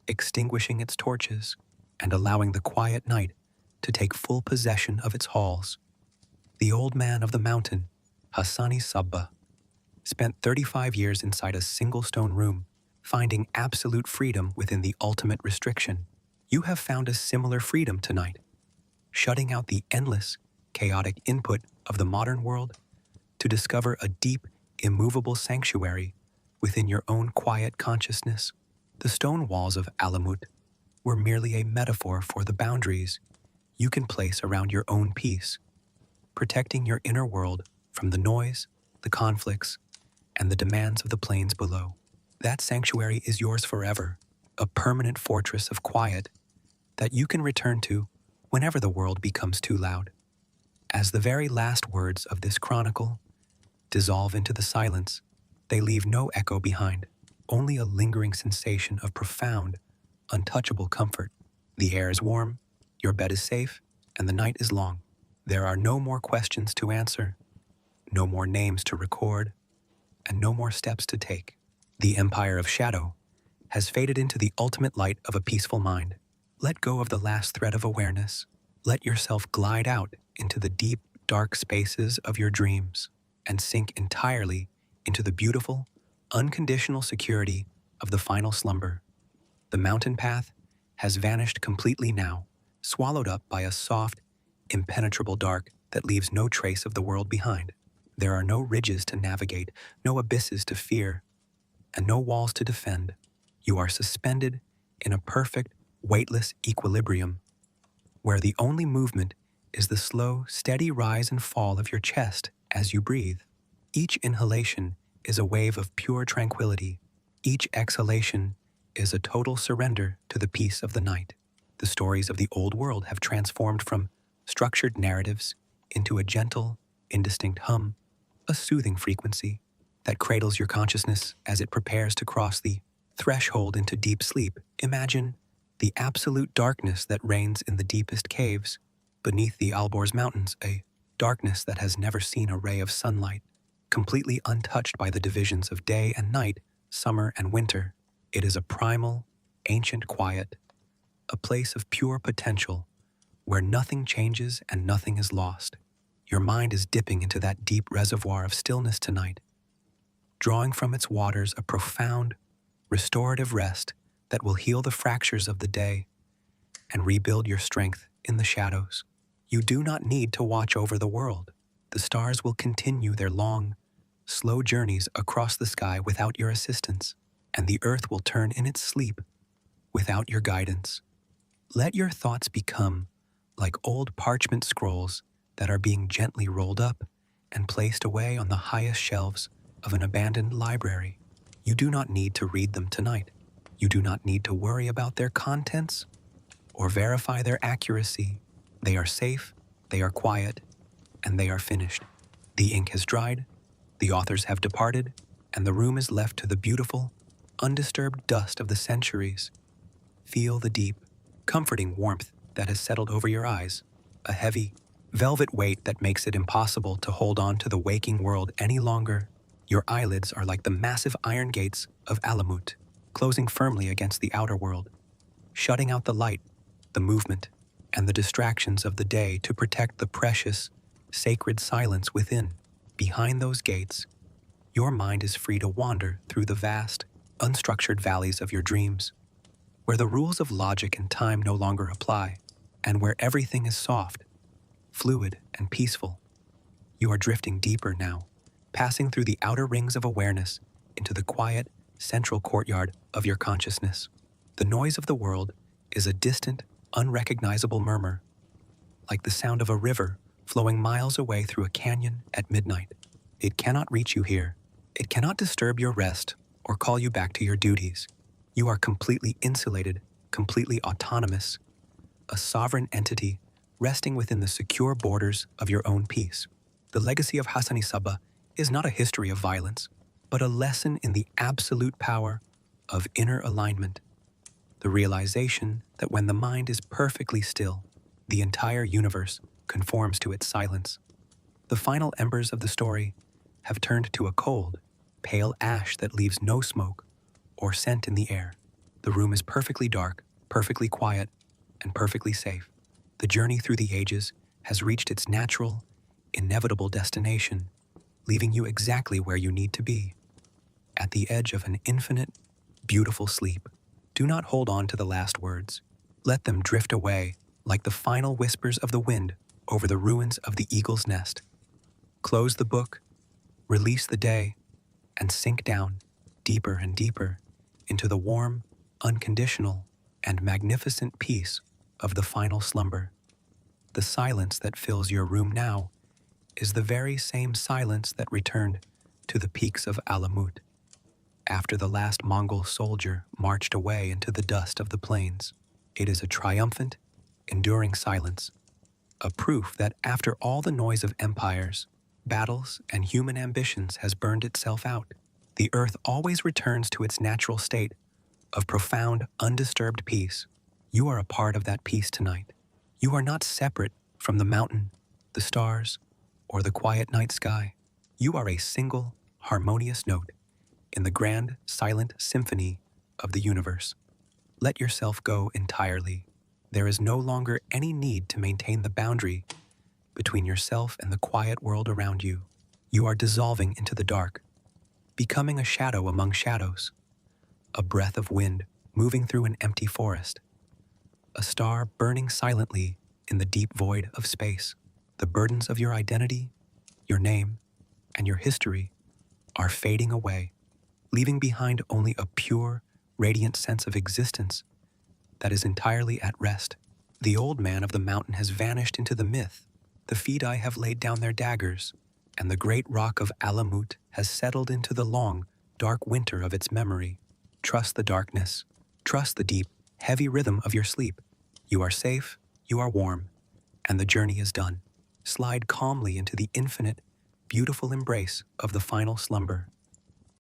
extinguishing its torches, and allowing the quiet night to take full possession of its halls. The old man of the mountain, Hassan-i Sabbah, spent 35 years inside a single stone room, finding absolute freedom within the ultimate restriction. You have found a similar freedom tonight, shutting out the endless, chaotic input of the modern world to discover a deep, immovable sanctuary within your own quiet consciousness. The stone walls of Alamut were merely a metaphor for the boundaries you can place around your own peace, protecting your inner world from the noise, the conflicts, and the demands of the plains below. That sanctuary is yours forever, a permanent fortress of quiet that you can return to whenever the world becomes too loud. As the very last words of this chronicle dissolve into the silence, they leave no echo behind, only a lingering sensation of profound, untouchable comfort. The air is warm, your bed is safe, and the night is long. There are no more questions to answer, no more names to record, and no more steps to take. The empire of shadow has faded into the ultimate light of a peaceful mind. Let go of the last thread of awareness. Let yourself glide out into the deep, dark spaces of your dreams and sink entirely into the beautiful, unconditional security of the final slumber. The mountain path has vanished completely now, swallowed up by a soft, impenetrable dark that leaves no trace of the world behind. There are no ridges to navigate, no abysses to fear, and no walls to defend. You are suspended in a perfect, weightless equilibrium, where the only movement is the slow, steady rise and fall of your chest as you breathe. Each inhalation is a wave of pure tranquility. Each exhalation is a total surrender to the peace of the night. The stories of the old world have transformed from structured narratives into a gentle, indistinct hum, a soothing frequency that cradles your consciousness as it prepares to cross the threshold into deep sleep. Imagine the absolute darkness that reigns in the deepest caves beneath the Alborz Mountains, a darkness that has never seen a ray of sunlight, completely untouched by the divisions of day and night, summer and winter. It is a primal, ancient quiet, a place of pure potential where nothing changes and nothing is lost. Your mind is dipping into that deep reservoir of stillness tonight, drawing from its waters a profound, restorative rest that will heal the fractures of the day and rebuild your strength in the shadows. You do not need to watch over the world. The stars will continue their long, slow journeys across the sky without your assistance, and the earth will turn in its sleep without your guidance. Let your thoughts become like old parchment scrolls that are being gently rolled up and placed away on the highest shelves of an abandoned library. You do not need to read them tonight. You do not need to worry about their contents or verify their accuracy. They are safe, they are quiet, and they are finished. The ink has dried, the authors have departed, and the room is left to the beautiful, undisturbed dust of the centuries. Feel the deep, comforting warmth that has settled over your eyes, a heavy, velvet weight that makes it impossible to hold on to the waking world any longer. Your eyelids are like the massive iron gates of Alamut, closing firmly against the outer world, shutting out the light, the movement, and the distractions of the day to protect the precious, sacred silence within. Behind those gates, your mind is free to wander through the vast, unstructured valleys of your dreams, where the rules of logic and time no longer apply, and where everything is soft, fluid, and peaceful. You are drifting deeper now, passing through the outer rings of awareness into the quiet, central courtyard of your consciousness. The noise of the world is a distant, unrecognizable murmur, like the sound of a river flowing miles away through a canyon at midnight. It cannot reach you here. It cannot disturb your rest or call you back to your duties. You are completely insulated, completely autonomous, a sovereign entity resting within the secure borders of your own peace. The legacy of Hassan-i Sabbah is not a history of violence, but a lesson in the absolute power of inner alignment, the realization that when the mind is perfectly still, the entire universe conforms to its silence. The final embers of the story have turned to a cold, pale ash that leaves no smoke or scent in the air. The room is perfectly dark, perfectly quiet, and perfectly safe. The journey through the ages has reached its natural, inevitable destination, leaving you exactly where you need to be, at the edge of an infinite, beautiful sleep. Do not hold on to the last words. Let them drift away like the final whispers of the wind over the ruins of the eagle's nest. Close the book, release the day, and sink down, deeper and deeper, into the warm, unconditional, and magnificent peace of the final slumber. The silence that fills your room now is the very same silence that returned to the peaks of Alamut after the last Mongol soldier marched away into the dust of the plains. It is a triumphant, enduring silence, a proof that after all the noise of empires, battles, and human ambitions has burned itself out, the earth always returns to its natural state of profound, undisturbed peace. You are a part of that peace tonight. You are not separate from the mountain, the stars, or the quiet night sky. You are a single, harmonious note in the grand, silent symphony of the universe. Let yourself go entirely. There is no longer any need to maintain the boundary between yourself and the quiet world around you. You are dissolving into the dark, becoming a shadow among shadows, a breath of wind moving through an empty forest, a star burning silently in the deep void of space. The burdens of your identity, your name, and your history are fading away, leaving behind only a pure, radiant sense of existence that is entirely at rest. The old man of the mountain has vanished into the myth. The Fedayeen have laid down their daggers, and the great rock of Alamut has settled into the long, dark winter of its memory. Trust the darkness. Trust the deep, heavy rhythm of your sleep. You are safe, you are warm, and the journey is done. Slide calmly into the infinite, beautiful embrace of the final slumber.